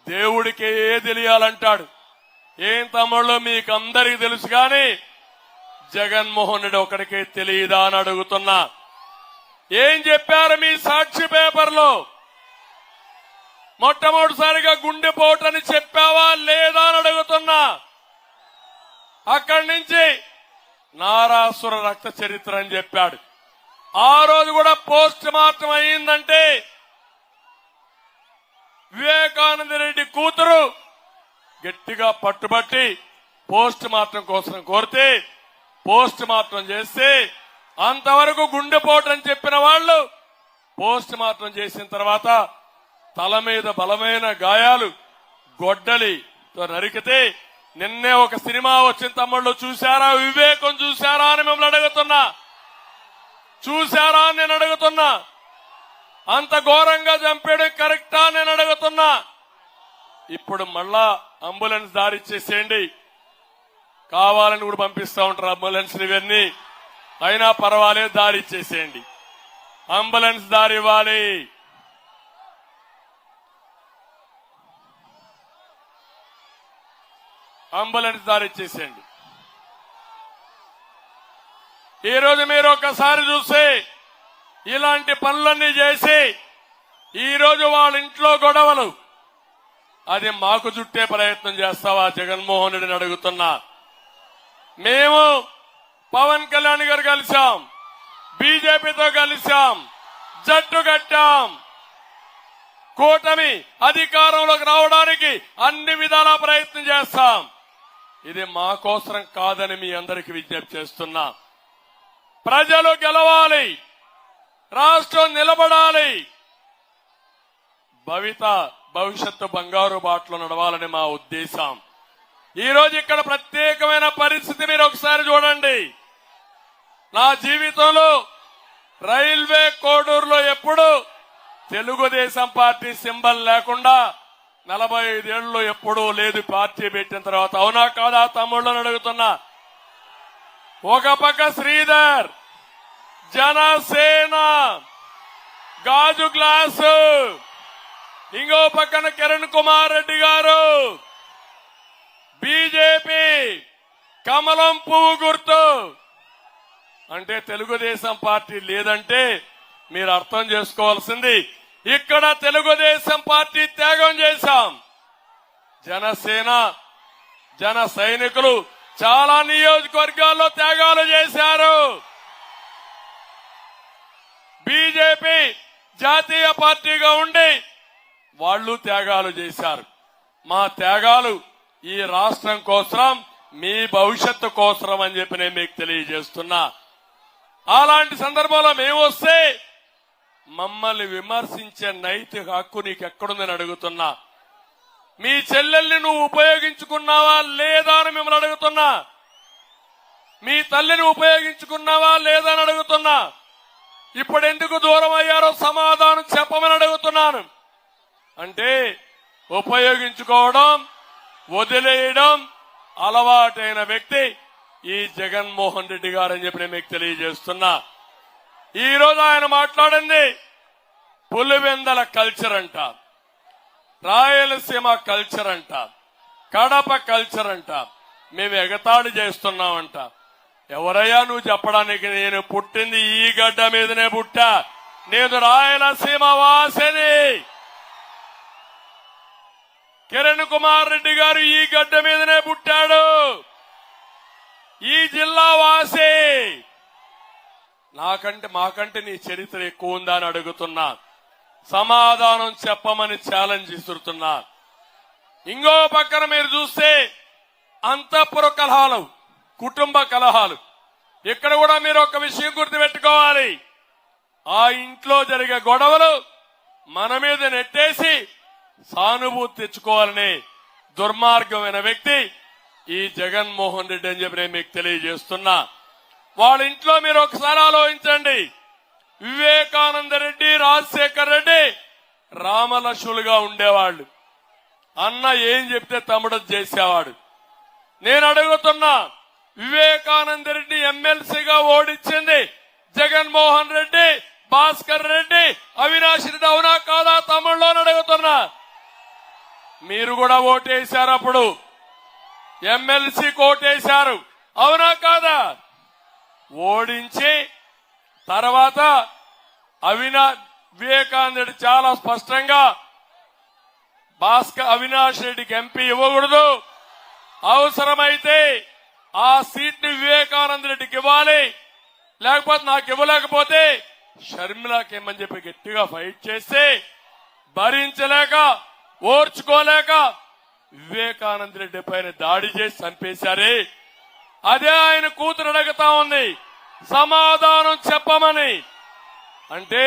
దేవుడికి ఏ తెలియాలంటాడు. ఏం తమ్ముళ్ళు, మీకు అందరికీ తెలుసు కానీ జగన్మోహన్ రెడ్డి ఒకడికే తెలియదా అని అడుగుతున్నా. ఏం చెప్పారు మీ సాక్షి పేపర్లో? మొట్టమొదటిసారిగా గుండెపోటని చెప్పావా లేదా అని అడుగుతున్నా. అక్కడి నుంచి నారాసుర రక్త చరిత్ర అని చెప్పాడు. ఆ రోజు కూడా పోస్ట్ మార్టం అయిందంటే వివేకానంద రెడ్డి కూతురు గట్టిగా పట్టుబట్టి పోస్ట్ మార్టం కోసం కోరితే పోస్ట్ మార్టం చేస్తే అంతవరకు గుండెపోటు అని చెప్పిన వాళ్ళు పోస్ట్ మార్టం చేసిన తర్వాత తల మీద బలమైన గాయాలు, గొడ్డలితో నరికితే నిన్నే ఒక సినిమా వచ్చిన తమ్ముళ్ళు చూశారా? వివేకం చూశారా అని మిమ్మల్ని అడుగుతున్నా. చూశారా అని నేను అడుగుతున్నా. అంత ఘోరంగా చంపేయడం కరెక్టా నేను అడుగుతున్నా. ఇప్పుడు మళ్ళా అంబులెన్స్ దారి ఇచ్చేసేయండి, కావాలని కూడా పంపిస్తా ఉంటారు అంబులెన్స్ ఇవన్నీ, అయినా పర్వాలేదు దారి ఇచ్చేసేయండి. అంబులెన్స్ దారి ఇవ్వాలి. అంబులెన్స్ దారి ఇచ్చేసేయండి. ఈ రోజు మీరు ఒక్కసారి చూస్తే ఇలాంటి పనులన్నీ చేసి ఈ రోజు వాళ్ళ ఇంట్లో గొడవలు, అది మాకు చుట్టే ప్రయత్నం చేస్తావా జగన్మోహన్ రెడ్డిని అడుగుతున్నా. మేము పవన్ కళ్యాణ్ గారు కలిశాం, బీజేపీతో కలిశాం, జట్టు కట్టాం. కూటమి అధికారంలోకి రావడానికి అన్ని విధాలా ప్రయత్నం చేస్తాం. ఇది మా కోసం కాదని మీ అందరికీ విజ్ఞప్తి చేస్తున్నా. ప్రజలు గెలవాలి, రాష్ట్రం నిలబడాలి, భవిష్యత్తు బంగారు బాటలో నడవాలని మా ఉద్దేశం. ఈ రోజు ఇక్కడ ప్రత్యేకమైన పరిస్థితి మీరు ఒకసారి చూడండి. నా జీవితంలో రైల్వే కోడూరులో ఎప్పుడు తెలుగుదేశం పార్టీ సింబల్ లేకుండా 45 ఏళ్లలో ఎప్పుడూ లేదు పార్టీ పెట్టిన తర్వాత. అవునా కాదా తమ్ముళ్ళని అడుగుతున్నా. ఒక పక్క శ్రీధర్, జనసేన గాజు గ్లాసు, ఇంకో పక్కన కిరణ్ కుమార్ రెడ్డి గారు బీజేపీ కమలం పువ్వు గుర్తు. అంటే తెలుగుదేశం పార్టీ లేదంటే మీరు అర్థం చేసుకోవాల్సింది, ఇక్కడ తెలుగుదేశం పార్టీ త్యాగం చేశాం. జనసేన, జన సైనికులు చాలా నియోజకవర్గాల్లో త్యాగాలు చేశారు. బీజేపీ జాతీయ పార్టీగా ఉండి వాళ్ళు త్యాగాలు చేశారు. మా త్యాగాలు ఈ రాష్ట్రం కోసం, మీ భవిష్యత్తు కోసం అని చెప్పి నేను మీకు తెలియజేస్తున్నా. అలాంటి సందర్భంలో మేము వస్తే మమ్మల్ని విమర్శించే నైతిక హక్కు నీకు ఎక్కడుందని అడుగుతున్నా. మీ చెల్లెల్ని నువ్వు ఉపయోగించుకున్నావా లేదా అని మిమ్మల్ని అడుగుతున్నా. మీ తల్లిని ఉపయోగించుకున్నావా లేదా అని అడుగుతున్నా. ఇప్పుడు ఎందుకు దూరం అయ్యారో సమాధానం చెప్పమని అడుగుతున్నాను. అంటే ఉపయోగించుకోవడం, వదిలేయడం అలవాటైన వ్యక్తి ఈ జగన్మోహన్ రెడ్డి గారని చెప్పి నేను మీకు తెలియజేస్తున్నా. ఈ రోజు ఆయన మాట్లాడింది పులివెందల కల్చర్ అంట, రాయలసీమ కల్చర్ అంట, కడప కల్చర్ అంట, మేము ఎగతాళి చేస్తున్నామంట. ఎవరయ్యా నువ్వు చెప్పడానికి? నేను పుట్టింది ఈ గడ్డ మీదనే పుట్టా. నేను రాయలసీమ వాసిని. కిరణ్ కుమార్ రెడ్డి గారు ఈ గడ్డ మీదనే పుట్టాడు. ఈ జిల్లా వాసి. మాకంటే నీ చరిత్ర ఎక్కువ ఉందా అని అడుగుతున్నా. సమాధానం చెప్పమని ఛాలెంజ్ ఇస్తున్నా. ఇంకో పక్కన మీరు చూస్తే అంతఃపుర కలహాలు, కుటుంబ కలహాలు. ఇక్కడ కూడా మీరు ఒక విషయం గుర్తుపెట్టుకోవాలి. ఆ ఇంట్లో జరిగే గొడవలు మన మీద నెట్టేసి సానుభూతి తెచ్చుకోవాలనే దుర్మార్గమైన వ్యక్తి ఈ జగన్మోహన్ రెడ్డి అని చెప్పి నేను మీకు తెలియజేస్తున్నా. వాళ్ళ ఇంట్లో మీరు ఒకసారి ఆలోచించండి. వివేకానంద రెడ్డి, రాజశేఖర్ రెడ్డి రామలక్ష్ములుగా ఉండేవాళ్లు. అన్న ఏం చెప్తే తమ్ముడు చేసేవాడు. నేను అడుగుతున్నా, వివేకానంద రెడ్డి ఎమ్మెల్సీగా ఓడించింది జగన్మోహన్ రెడ్డి, భాస్కర్ రెడ్డి, అవినాష్ రెడ్డి అవునా కాదా తమ్ముళ్ళు అని అడుగుతున్నా. మీరు కూడా ఓటేశారు. అప్పుడు ఎమ్మెల్సీకి ఓటేశారు అవునా కాదా? ఓడించి తర్వాత వివేకానంద రెడ్డి చాలా స్పష్టంగా అవినాష్ రెడ్డికి ఎంపీ ఇవ్వకూడదు, అవసరమైతే ఆ సీట్ ని వివేకానంద రెడ్డికి ఇవ్వాలి, లేకపోతే నాకు ఇవ్వలేకపోతే షర్మిలాకి ఇమ్మని చెప్పి గట్టిగా ఫైట్ చేస్తే భరించలేక, ఓర్చుకోలేక వివేకానంద రెడ్డి పైన దాడి చేసి చంపేశారే. అదే ఆయన కూతురు అడుగుతా ఉంది సమాధానం చెప్పమని. అంటే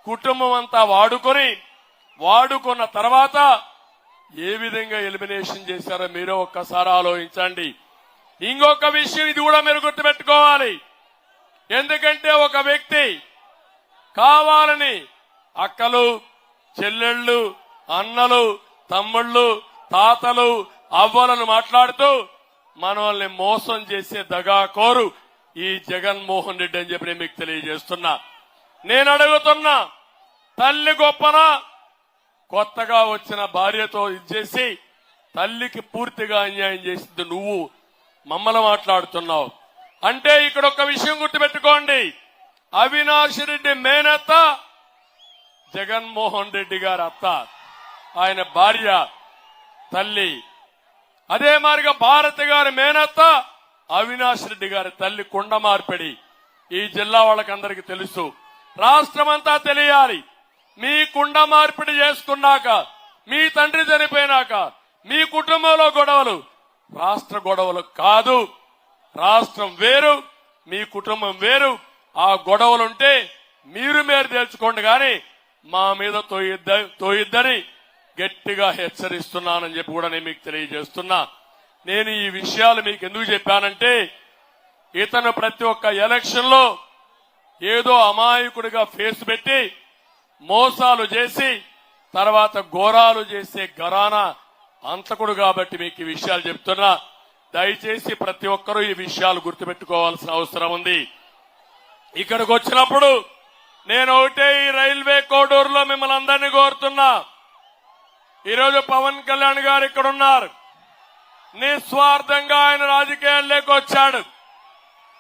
కుటుంబం అంతా వాడుకున్న తర్వాత ఏ విధంగా ఎలిమినేషన్ చేశారో మీరే ఒక్కసారి ఆలోచించండి. ఇంకొక విషయం ఇది కూడా మీరు గుర్తుపెట్టుకోవాలి. ఎందుకంటే ఒక వ్యక్తి కావాలని అక్కలు, చెల్లెళ్ళు, అన్నలు, తమ్ముళ్ళు, తాతలు, అవ్వలను మాట్లాడుతూ మనల్ని మోసం చేసే దగాకోరు ఈ జగన్మోహన్ రెడ్డి అని చెప్పి నేను మీకు తెలియజేస్తున్నా. నేను అడుగుతున్నా, తల్లి గొప్పనా? కొత్తగా వచ్చిన భార్యతో ఇచ్చేసి తల్లికి పూర్తిగా అన్యాయం చేసింది నువ్వు మమ్మల్ని మాట్లాడుతున్నావు. అంటే ఇక్కడ ఒక విషయం గుర్తుపెట్టుకోండి. అవినాష్ రెడ్డి మేనత్త జగన్మోహన్ రెడ్డి గారి అత్త, ఆయన భార్య తల్లి. అదే మారిగా భారతి గారి మేనత్త అవినాష్ రెడ్డి గారి తల్లి కుండ మార్పిడి. ఈ జిల్లా వాళ్ళకందరికీ తెలుసు, రాష్ట్రమంతా తెలియాలి. మీ కుండ మార్పిడి చేసుకున్నాక, మీ తండ్రి చనిపోయినాక మీ కుటుంబంలో గొడవలు రాష్ట్ర గొడవలు కాదు. రాష్ట్రం వేరు, మీ కుటుంబం వేరు. ఆ గొడవలుంటే మీరు తేల్చుకోండి, కానీ మా మీద తోయిద్దని గట్టిగా హెచ్చరిస్తున్నానని చెప్పి కూడా నేను మీకు తెలియజేస్తున్నా. నేను ఈ విషయాలు మీకు ఎందుకు చెప్పానంటే, ఇతను ప్రతి ఒక్క ఎలక్షన్ లో ఏదో అమాయకుడిగా ఫేస్ పెట్టి మోసాలు చేసి తర్వాత ఘోరాలు చేసే ఘరానా అంతకుడు కాబట్టి మీకు ఈ విషయాలు చెప్తున్నా. దయచేసి ప్రతి ఒక్కరూ ఈ విషయాలు గుర్తుపెట్టుకోవాల్సిన అవసరం ఉంది. ఇక్కడికి వచ్చినప్పుడు నేను ఒకటే ఈ రైల్వే కోడూరులో మిమ్మల్ని అందరినీ కోరుతున్నా. ఈరోజు పవన్ కళ్యాణ్ గారు ఇక్కడ ఉన్నారు. నిస్వార్థంగా ఆయన రాజకీయాల్లోకి వచ్చాడు,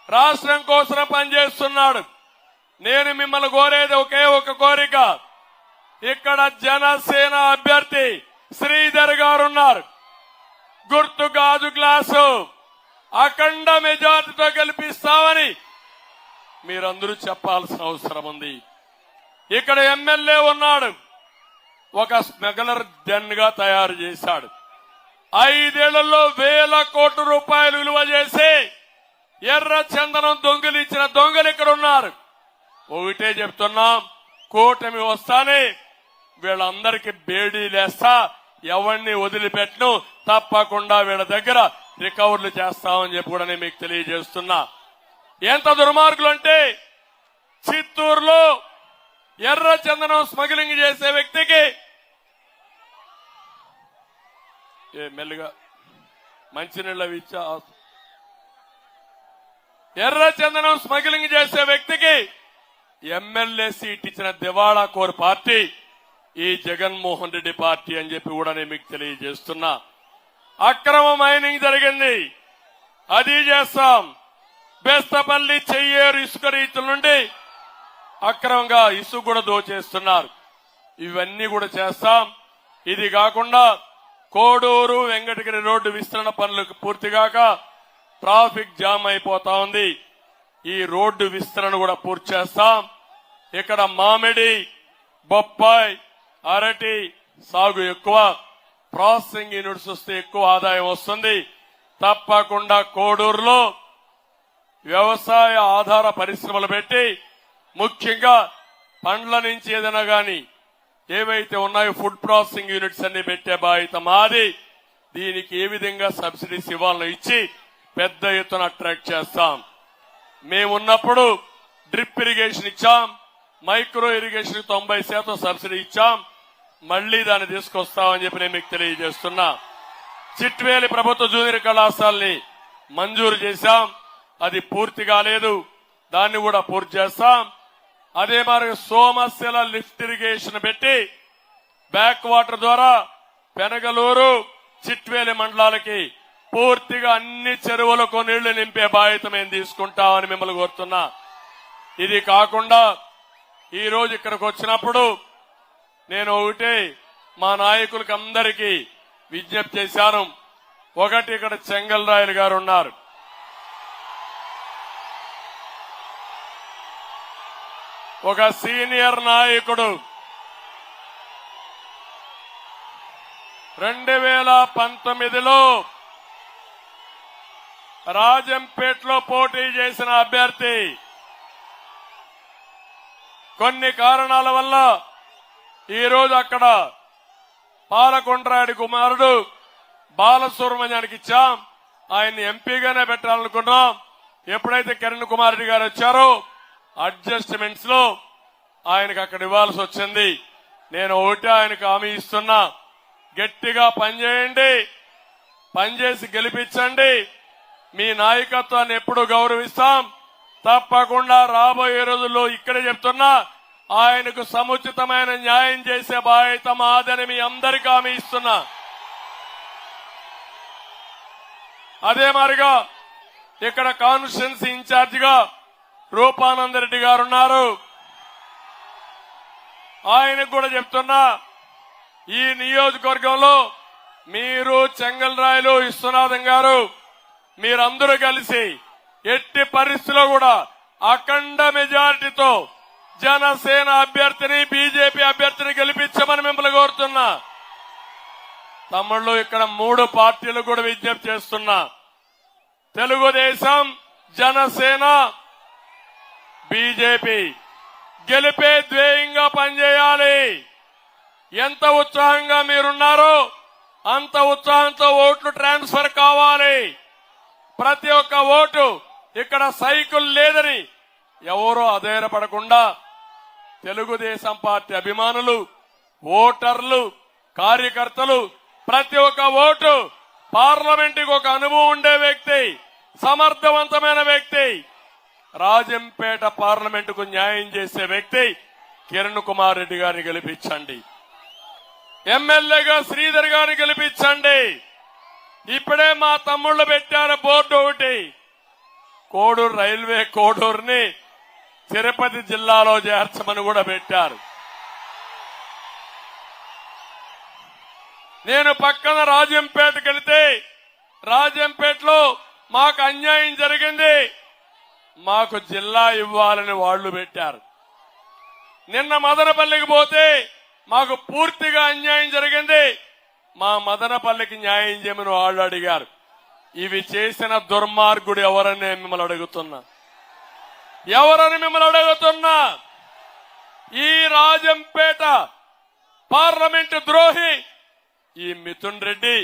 రాష్ట్రం కోసం పనిచేస్తున్నాడు. నేను మిమ్మల్ని కోరేది ఒకే ఒక కోరిక. ఇక్కడ జనసేన అభ్యర్థి శ్రీధర్ గారు ఉన్నారు. గుర్తు గాజు గ్లాసు అఖండ మెజార్టీతో గెలిపిస్తామని మీరందరూ చెప్పాల్సిన అవసరం ఉంది. ఇక్కడ ఎమ్మెల్యే ఉన్నాడు, ఒక స్మగ్లర్ డెన్ గా తయారు చేశాడు. 5 ఏళ్లలో వేల కోట్ల రూపాయలు విలువ చేసి ఎర్ర చందనం దొంగలు ఇచ్చిన దొంగలు ఇక్కడ ఉన్నారు. ఒకటే చెప్తున్నాం, కూటమి వస్తానే వీళ్ళందరికీ బేడీలేస్తా, ఎవరిని వదిలిపెట్టను, తప్పకుండా వీళ్ళ దగ్గర రికవర్లు చేస్తామని చెప్పి కూడా నేను మీకు తెలియజేస్తున్నా. ఎంత దుర్మార్గులు అంటే చిత్తూరులో ఎర్ర చందనం స్మగ్లింగ్ చేసే వ్యక్తికి మెల్లిగా మంచినీళ్ళ ఇచ్చా, ఎర్ర చందనం స్మగ్లింగ్ చేసే వ్యక్తికి ఎమ్మెల్యే సీట్ ఇచ్చిన దివాళా కోర్ పార్టీ ఈ జగన్మోహన్ రెడ్డి పార్టీ అని చెప్పి కూడా నేను మీకు తెలియజేస్తున్నా. అక్రమ మైనింగ్ జరిగింది, అది చేస్తాం. బెస్తపల్లి చెయ్యేరు ఇసుక రీతుల నుండి అక్రమంగా ఇసుక కూడా దోచేస్తున్నారు, ఇవన్నీ కూడా చేస్తాం. ఇది కాకుండా కోడూరు వెంకటగిరి రోడ్డు విస్తరణ పనులు పూర్తిగాక ట్రాఫిక్ జామ్ అయిపోతా ఉంది. ఈ రోడ్డు విస్తరణ కూడా పూర్తి చేస్తాం. ఇక్కడ మామిడి, బొప్పాయి, అరటి సాగు ఎక్కువ, ప్రాసెసింగ్ యూనిట్స్ వస్తే ఎక్కువ ఆదాయం వస్తుంది. తప్పకుండా కోడూరులో వ్యవసాయ ఆధార పరిశ్రమలు పెట్టి, ముఖ్యంగా పండ్ల నుంచి ఏదైనా గాని ఏవైతే ఉన్నాయో ఫుడ్ ప్రాసెసింగ్ యూనిట్స్ అన్ని పెట్టే బాధ్యత మాది. దీనికి ఏ విధంగా సబ్సిడీస్ ఇవ్వాలో ఇచ్చి పెద్ద ఎత్తున అట్రాక్ట్ చేస్తాం. మేమున్నప్పుడు డ్రిప్ ఇరిగేషన్ ఇచ్చాం, మైక్రో ఇరిగేషన్ 90% సబ్సిడీ ఇచ్చాం. మళ్లీ దాన్ని తీసుకొస్తామని చెప్పి నేను మీకు తెలియజేస్తున్నా. చిట్వేలి ప్రభుత్వ జూనియర్ కళాశాలని మంజూరు చేశాం, అది పూర్తి కాలేదు, దాన్ని కూడా పూర్తి చేస్తాం. అదే మరి సోమశిల లిఫ్ట్ ఇరిగేషన్ పెట్టి బ్యాక్ వాటర్ ద్వారా పెనగలూరు, చిట్వేలి మండలాలకి పూర్తిగా అన్ని చెరువులకు నీళ్లు నింపే బాధ్యత మేము తీసుకుంటామని మిమ్మల్ని కోరుతున్నా. ఇది కాకుండా ఈ రోజు ఇక్కడికి వచ్చినప్పుడు నేను ఒకటే మా నాయకులకి అందరికీ విజ్ఞప్తి చేశాను. ఒకటి, ఇక్కడ చెంగల్రాయలు గారు ఉన్నారు, ఒక సీనియర్ నాయకుడు. 2019లో రాజంపేటలో పోటీ చేసిన అభ్యర్థి కొన్ని కారణాల వల్ల ఈ రోజు అక్కడ పాలకొండరాయుడు కుమారుడు బాలసుబ్రహ్మణ్యానికి ఇచ్చాం. ఆయన్ని ఎంపీగానే పెట్టాలనుకున్నాం. ఎప్పుడైతే కిరణ్ కుమార్ రెడ్డి గారు వచ్చారో అడ్జస్ట్మెంట్స్ లో ఆయనకు అక్కడ ఇవ్వాల్సి వచ్చింది. నేను ఒకటి ఆయనకు హామీ ఇస్తున్నా, గట్టిగా పనిచేయండి, పనిచేసి గెలిపించండి. మీ నాయకత్వాన్ని ఎప్పుడు గౌరవిస్తాం. తప్పకుండా రాబోయే రోజుల్లో ఇక్కడే చెప్తున్నా, ఆయనకు సముచితమైన న్యాయం చేసే బాధ్యత మాదని మీ అందరికీ హామీ ఇస్తున్నా. అదే మాదిరిగా ఇక్కడ కాన్స్టిట్యున్సీ ఇన్ఛార్జ్ గా రూపానందరెడ్డి గారు ఉన్నారు. ఆయనకు కూడా చెప్తున్నా, ఈ నియోజకవర్గంలో మీరు చెంగల్రాయలు, విశ్వనాథం గారు, మీరందరూ కలిసి ఎట్టి పరిస్థితుల్లో కూడా అఖండ మెజారిటీతో జనసేన అభ్యర్థిని, బీజేపీ అభ్యర్థిని గెలిపించమని మిమ్మల్ని కోరుతున్నా. తమ్ముళ్ళు, ఇక్కడ 3 పార్టీలు కూడా విజ్ఞప్తి చేస్తున్నా. తెలుగుదేశం, జనసేన, బీజేపీ గెలిపే ధ్యేయంగా పనిచేయాలి. ఎంత ఉత్సాహంగా మీరున్నారో అంత ఉత్సాహంతో ఓట్లు ట్రాన్స్ఫర్ కావాలి. ప్రతి ఒక్క ఓటు ఇక్కడ సైకిల్ లేదని ఎవరూ అధైర్యపడకుండా తెలుగుదేశం పార్టీ అభిమానులు, ఓటర్లు, కార్యకర్తలు ప్రతి ఒక్క ఓటు పార్లమెంటుకు ఒక అనుభవం ఉండే వ్యక్తి, సమర్థవంతమైన వ్యక్తి, రాజంపేట పార్లమెంటుకు న్యాయం చేసే వ్యక్తి కిరణ్ కుమార్ రెడ్డి గారిని గెలిపించండి. ఎమ్మెల్యేగా శ్రీధర్ గారిని గెలిపించండి. ఇప్పుడే మా తమ్ముళ్లు పెట్టారు బోర్డు ఒకటి, కోడూరు రైల్వే కోడూరుని తిరుపతి జిల్లాలో చేర్చమని కూడా పెట్టారు. నేను పక్కన రాజంపేటకి వెళితే రాజంపేటలో మాకు అన్యాయం జరిగింది, మాకు జిల్లా ఇవ్వాలని వాళ్లు పెట్టారు. నిన్న మదనపల్లికి పోతే మాకు పూర్తిగా అన్యాయం జరిగింది. మా మదనపల్లికి న్యాయం చేయమని వాళ్ళు అడిగారు. ఇవి చేసిన దుర్మార్గుడు ఎవరని నేను మిమ్మల్ని అడుగుతున్నా. ఈ రాజంపేట పార్లమెంటు ద్రోహి ఈ మిథున్ రెడ్డి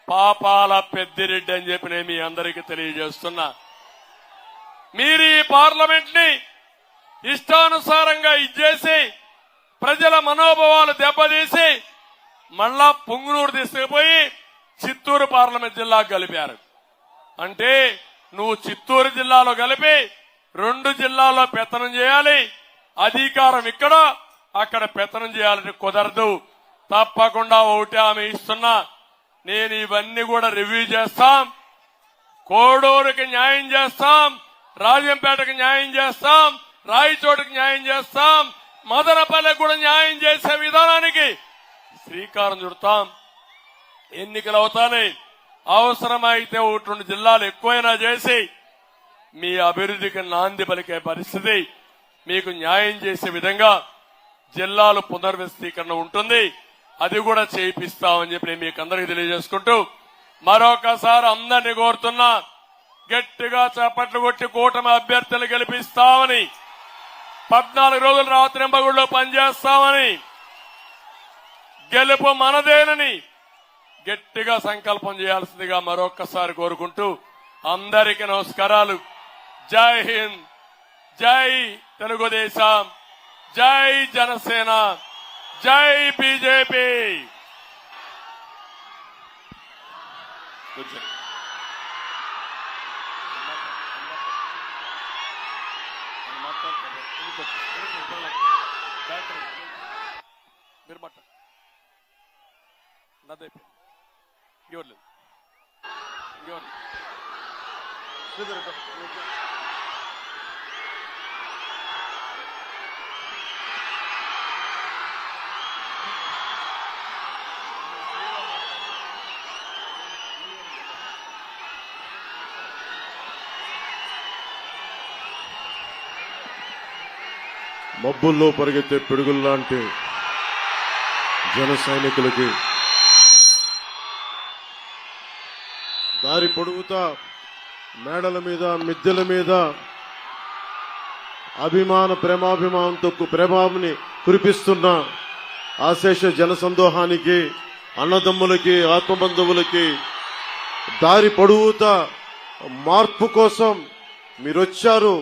పాపాల పెద్దిరెడ్డి అని చెప్పి నేను మీ అందరికీ తెలియజేస్తున్నా. మీరు ఈ పార్లమెంట్ ని ఇష్టానుసారంగా ఇచ్చేసి ప్రజల మనోభావాలు దెబ్బతీసి మళ్ళా పుంగునూరు తీసుకుపోయి చిత్తూరు పార్లమెంట్ జిల్లాకు కలిపారు. అంటే నువ్వు చిత్తూరు జిల్లాలో కలిపి 2 జిల్లాల్లో పెత్తనం చేయాలి, అధికారం ఇక్కడ అక్కడ పెత్తనం చేయాలని కుదరదు. తప్పకుండా ఒకటి ఆమె ఇస్తున్నా, నేను ఇవన్నీ కూడా రివ్యూ చేస్తాం. కోడూరుకి న్యాయం చేస్తాం, రాజంపేటకు న్యాయం చేస్తాం, రాయచోటికి న్యాయం చేస్తాం, మదనపల్లికి కూడా న్యాయం చేసే విధానానికి శ్రీకారం చుడతాం. ఎన్నికలు అవుతానే అవసరమైతే 1-2 జిల్లాలు ఎక్కువైనా చేసి మీ అభివృద్ధికి నాంది పలికే పరిస్థితి, మీకు న్యాయం చేసే విధంగా జిల్లాలు పునర్వ్యవస్థీకరణ ఉంటుంది. అది కూడా చేయిస్తామని చెప్పి నేను మీకు అందరికీ తెలియజేసుకుంటూ మరొకసారి అందరినీ కోరుతున్నా, గట్టిగా చప్పట్లు కొట్టి కూటమి అభ్యర్థులు గెలిపిస్తామని, 14 రోజులు రాత్రింబగుళ్ళో పనిచేస్తామని, గెలుపు మనదేనని గట్టిగా సంకల్పం చేయాల్సిందిగా మరొక్కసారి కోరుకుంటూ అందరికీ నమస్కారాలు. జై హింద్, జై తెలుగుదేశం, జై జనసేన, జై బీజేపీ. మీరు మాట నాదైపోయింది. ఇంకెవరు మబ్బుల్లో పరిగెత్తే పిడుగుల్లాంటి జన సైనికులకి దారి పొడుగుతా మేడల మీద మిద్దెల మీద ప్రేమాభిమానంతో ప్రేమాభిని కురిపిస్తున్న ఆశేష జనసందోహానికి, అన్నదమ్ములకి, ఆత్మబంధువులకి దారి పొడుగుతా మార్పు కోసం మీరొచ్చారు.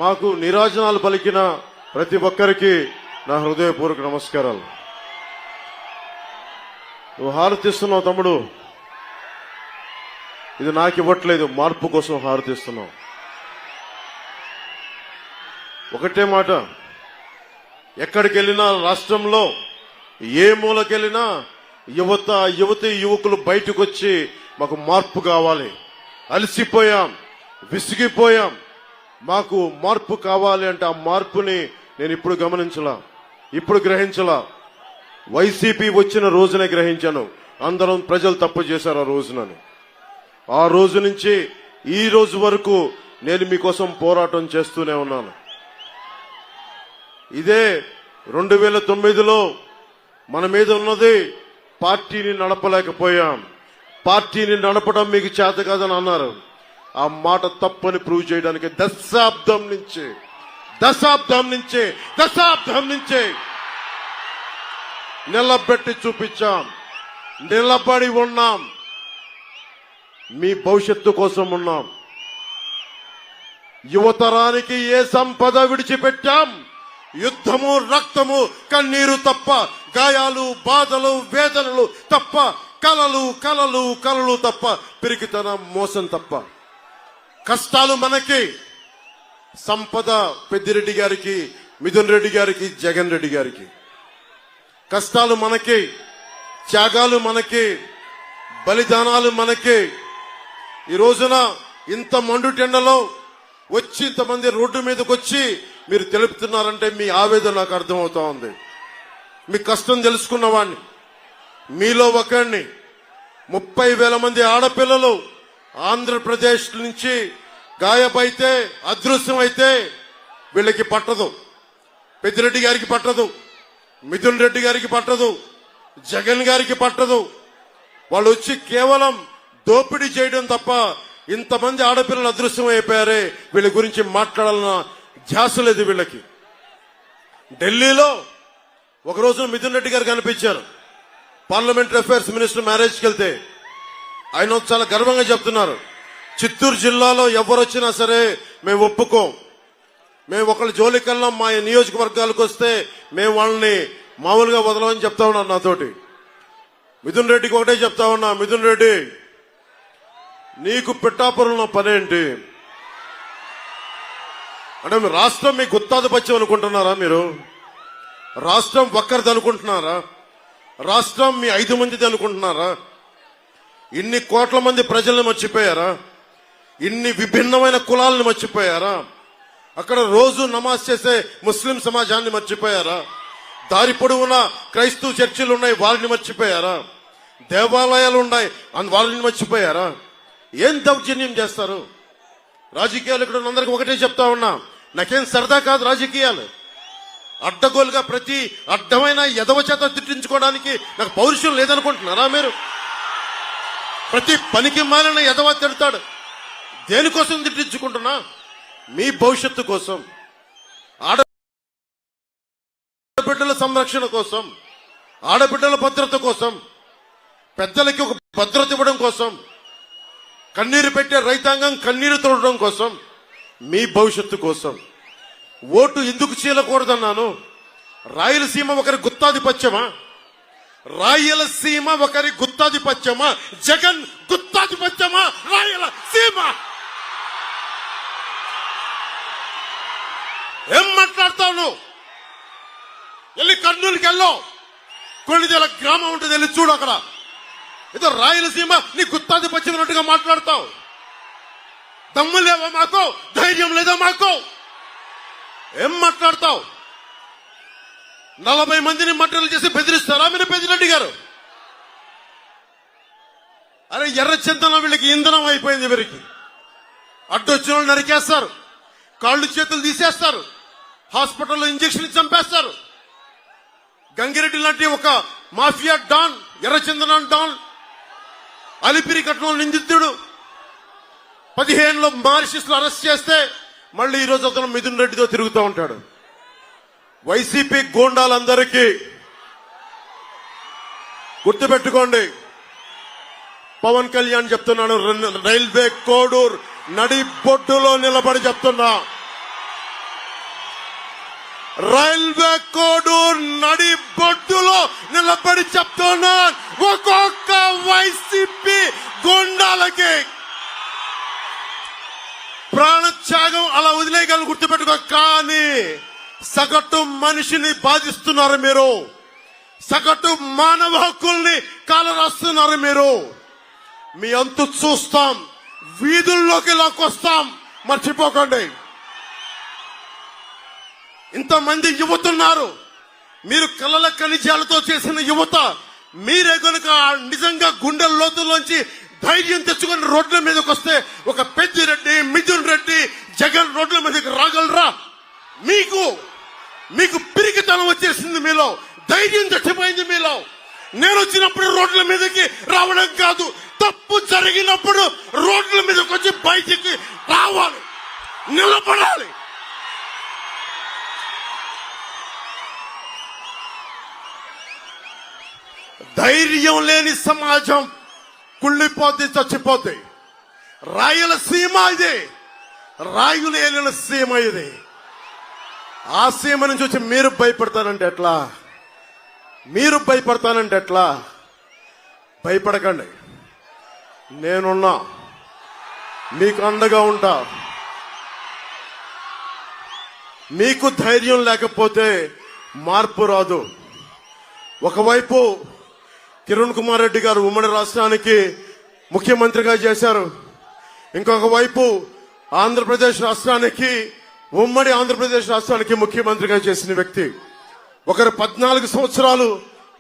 మాకు నీరాజనాలు పలికిన ప్రతి ఒక్కరికి నా హృదయపూర్వక నమస్కారాలు. నువ్వు హారతిస్తున్నావు తమ్ముడు, ఇది నాకు ఇవ్వట్లేదు, మార్పు కోసం హారతిస్తున్నావు. ఒకటే మాట, ఎక్కడికి వెళ్ళినా రాష్ట్రంలో ఏ మూలకెళ్ళినా యువతి యువకులు బయటకు వచ్చి మాకు మార్పు కావాలి, అలసిపోయాం, విసిగిపోయాం, మాకు మార్పు కావాలి అంటే ఆ మార్పుని నేను ఇప్పుడు గమనించలా, ఇప్పుడు గ్రహించలా. వైసీపీ వచ్చిన రోజునే గ్రహించాను, అందరం ప్రజలు తప్పు చేశారు ఆ రోజునని. ఆ రోజు నుంచి ఈ రోజు వరకు నేను మీకోసం పోరాటం చేస్తూనే ఉన్నాను. ఇదే 2009లో మన మీద ఉన్నది పార్టీని నడపలేకపోయాం, పార్టీని నడపడం మీకు చేత కాదని అన్నారు. ఆ మాట తప్పని ప్రూవ్ చేయడానికి దశాబ్దం నుంచి నిలబెట్టి చూపించాం, నిలబడి ఉన్నాం, మీ భవిష్యత్తు కోసం ఉన్నాం. యువతరానికి ఏ సంపద విడిచిపెట్టాం? యుద్ధము, రక్తము, కన్నీరు తప్ప, గాయాలు, బాధలు, వేదనలు తప్ప, కలలు తప్ప, పిరికితనం, మోసం తప్ప. కష్టాలు మనకి, సంపద పెద్దిరెడ్డి గారికి, మిథున్ రెడ్డి గారికి, జగన్ రెడ్డి గారికి. కష్టాలు మనకి, త్యాగాలు మనకి, బలిదానాలు మనకి. ఈ రోజున ఇంత మండుటెండలో వచ్చి ఇంతమంది రోడ్డు మీదకి వచ్చి మీరు తెలుపుతున్నారంటే మీ ఆవేదన నాకు అర్థమవుతా ఉంది. మీ కష్టం తెలుసుకున్నవాడిని, మీలో ఒకరిని. 30,000 మంది ఆడపిల్లలు ఆంధ్రప్రదేశ్ నుంచి గాయపైతే, అదృశ్యమైతే వీళ్ళకి పట్టదు, పెద్దిరెడ్డి గారికి పట్టదు, మిథున్ రెడ్డి గారికి పట్టదు, జగన్ గారికి పట్టదు. వాళ్ళు వచ్చి కేవలం దోపిడీ చేయడం తప్ప ఇంతమంది ఆడపిల్లలు అదృశ్యం అయిపోయారే, వీళ్ళ గురించి మాట్లాడాలన్న ధ్యాస లేదు వీళ్ళకి. ఢిల్లీలో ఒకరోజు మిథున్ రెడ్డి గారు కనిపించారు. పార్లమెంటరీ అఫైర్స్ మినిస్టర్ మ్యారేజ్కి వెళ్తే ఆయన చాలా గర్వంగా చెప్తున్నారు, చిత్తూరు జిల్లాలో ఎవరొచ్చినా సరే మేము ఒప్పుకోం, మేము ఒకళ్ళ జోలికల్లా మా నియోజకవర్గాలకు వస్తే మేము వాళ్ళని మామూలుగా వదలమని చెప్తా ఉన్నారు నాతోటి. మిథున్ రెడ్డికి ఒకటే చెప్తా ఉన్నా, మిథున్ రెడ్డి నీకు పిఠాపురంలో పనేంటి అంటే మీ రాష్ట్రం మీ గుత్తాధిపత్యం అనుకుంటున్నారా? మీరు రాష్ట్రం ఒక్కరిది అనుకుంటున్నారా? రాష్ట్రం మీ 5 మందిది అనుకుంటున్నారా? ఇన్ని కోట్ల మంది ప్రజల్ని మర్చిపోయారా? ఇన్ని విభిన్నమైన కులాలను మర్చిపోయారా? అక్కడ రోజు నమాజ్ చేసే ముస్లిం సమాజాన్ని మర్చిపోయారా? దారి పొడవునా క్రైస్తవ చర్చిలు ఉన్నాయి, వారిని మర్చిపోయారా? దేవాలయాలు ఉన్నాయి, వారిని మర్చిపోయారా? ఏం దౌర్జన్యం చేస్తారు? రాజకీయాలు ఇక్కడ అందరికి ఒకటే చెప్తా ఉన్నా, నాకేం సరదా కాదు రాజకీయాలు. అడ్డగోలుగా ప్రతి అడ్డమైన ఎదవ చేత తిట్టించుకోవడానికి నాకు పౌరుషం లేదనుకుంటున్నారా మీరు? ప్రతి పనికి మాలిన ఎదవ తిడతాడు. దేనికోసం తిట్టించుకుంటున్నా? మీ భవిష్యత్తు కోసం, ఆడబిడ్డల సంరక్షణ కోసం, ఆడబిడ్డల భద్రత కోసం, పెద్దలకి ఒక భద్రత ఇవ్వడం కోసం, కన్నీరు పెట్టే రైతాంగం కన్నీరు తోడడం కోసం, మీ భవిష్యత్తు కోసం. ఓటు ఎందుకు చీలకూడదన్నాను? రాయలసీమ ఒకరి గుత్తాధిపత్యమా? రాయలసీమ ఒకరి గుత్తాధిపత్యమా? జగన్ గుత్తాధిపత్యమా? రాయలసీమ ఏం మాట్లాడతావు నువ్వు? వెళ్ళి కర్నూలుకి వెళ్ళావు, కొన్నిదేల గ్రామం ఉంటుంది, వెళ్ళి చూడు. అక్కడ ఏదో రాయలసీమ నీ గుత్తాధిపత్యం అన్నట్టుగా మాట్లాడతావు. దమ్ము లేవా మాకు? ధైర్యం లేదా మాకు? ఏం మాట్లాడతావు? 40 మందిని మట్టలు చేసి బెదిరిస్తారా మీరు? పెద్దిరెడ్డి గారు, అరే ఎర్ర చింతన వీళ్ళకి ఇంధనం అయిపోయింది. వీరికి అడ్డొచ్చిన వాళ్ళు నరికేస్తారు, కాళ్ళు చేతులు తీసేస్తారు, హాస్పిటల్లో ఇంజక్షన్ చంపేస్తారు. గంగిరెడ్డి లాంటి ఒక మాఫియా డాన్, ఎర్రచందన డాన్, అలిపిరి కట్నం నిందితుడు 15లో మారిషస్ లో అరెస్ట్ చేస్తే మళ్ళీ ఈ రోజు అతను మిథున్ రెడ్డితో తిరుగుతూ ఉంటాడు. వైసీపీ గూండాలందరికీ గుర్తుపెట్టుకోండి, పవన్ కళ్యాణ్ చెప్తున్నాను, రైల్వే కోడూరు నడి బొడ్డులో నిలబడి చెప్తున్నా, రైల్వే కోడూరు నడి బొడ్డులో నిలబడి చెప్తున్నా, ఒక్కొక్క వైసీపీ గూండాలకి ప్రాణత్యాగం అలా వదిలేయగలను, గుర్తుపెట్టుకో. కానీ సగటు మనిషిని బాధిస్తున్నారు మీరు, సగటు మానవ హక్కుల్ని కాలరాస్తున్నారు మీరు. మీ అంతు చూస్తాం, వీధుల్లోకి లాక్కొస్తాం, మర్చిపోకండి. ఇంతమంది యువతున్నారు, మీరు కలల ఖనిజాలతో చేసిన యువత. మీరే కనుక నిజంగా గుండె లోతుల్లోంచి ధైర్యం తెచ్చుకుని రోడ్ల మీదకి వస్తే ఒక పెద్దిరెడ్డి, మిథున్ రెడ్డి, జగన్ రోడ్ల మీదకి రాగలరా? మీకు పిరికితనం వచ్చేసింది మీలో, ధైర్యం చచ్చిపోయింది మీలో. నేను వచ్చినప్పుడు రోడ్ల మీదకి రావడం కాదు, తప్పు జరిగినప్పుడు రోడ్ల మీదకి వచ్చి బయటికి రావాలి, నిలబడాలి. ధైర్యం లేని సమాజం కుళ్ళిపోతే చచ్చిపోతే. రాయలసీమ ఇది, రాయులు ఏలిన సీమ ఇది. ఆ సీమ నుంచి వచ్చి మీరు భయపడతానంటే ఎట్లా? మీరు భయపడతానంటే ఎట్లా? భయపడకండి, నేనున్నా, మీకు అండగా ఉంటా. మీకు ధైర్యం లేకపోతే మార్పు రాదు. ఒకవైపు కిరణ్ కుమార్ రెడ్డి గారు ఉమ్మడి రాష్ట్రానికి ముఖ్యమంత్రిగా చేశారు, ఇంకొక వైపు ఆంధ్రప్రదేశ్ రాష్ట్రానికి, ఉమ్మడి ఆంధ్రప్రదేశ్ రాష్ట్రానికి ముఖ్యమంత్రిగా చేసిన వ్యక్తి. ఒకరు 14 సంవత్సరాలు,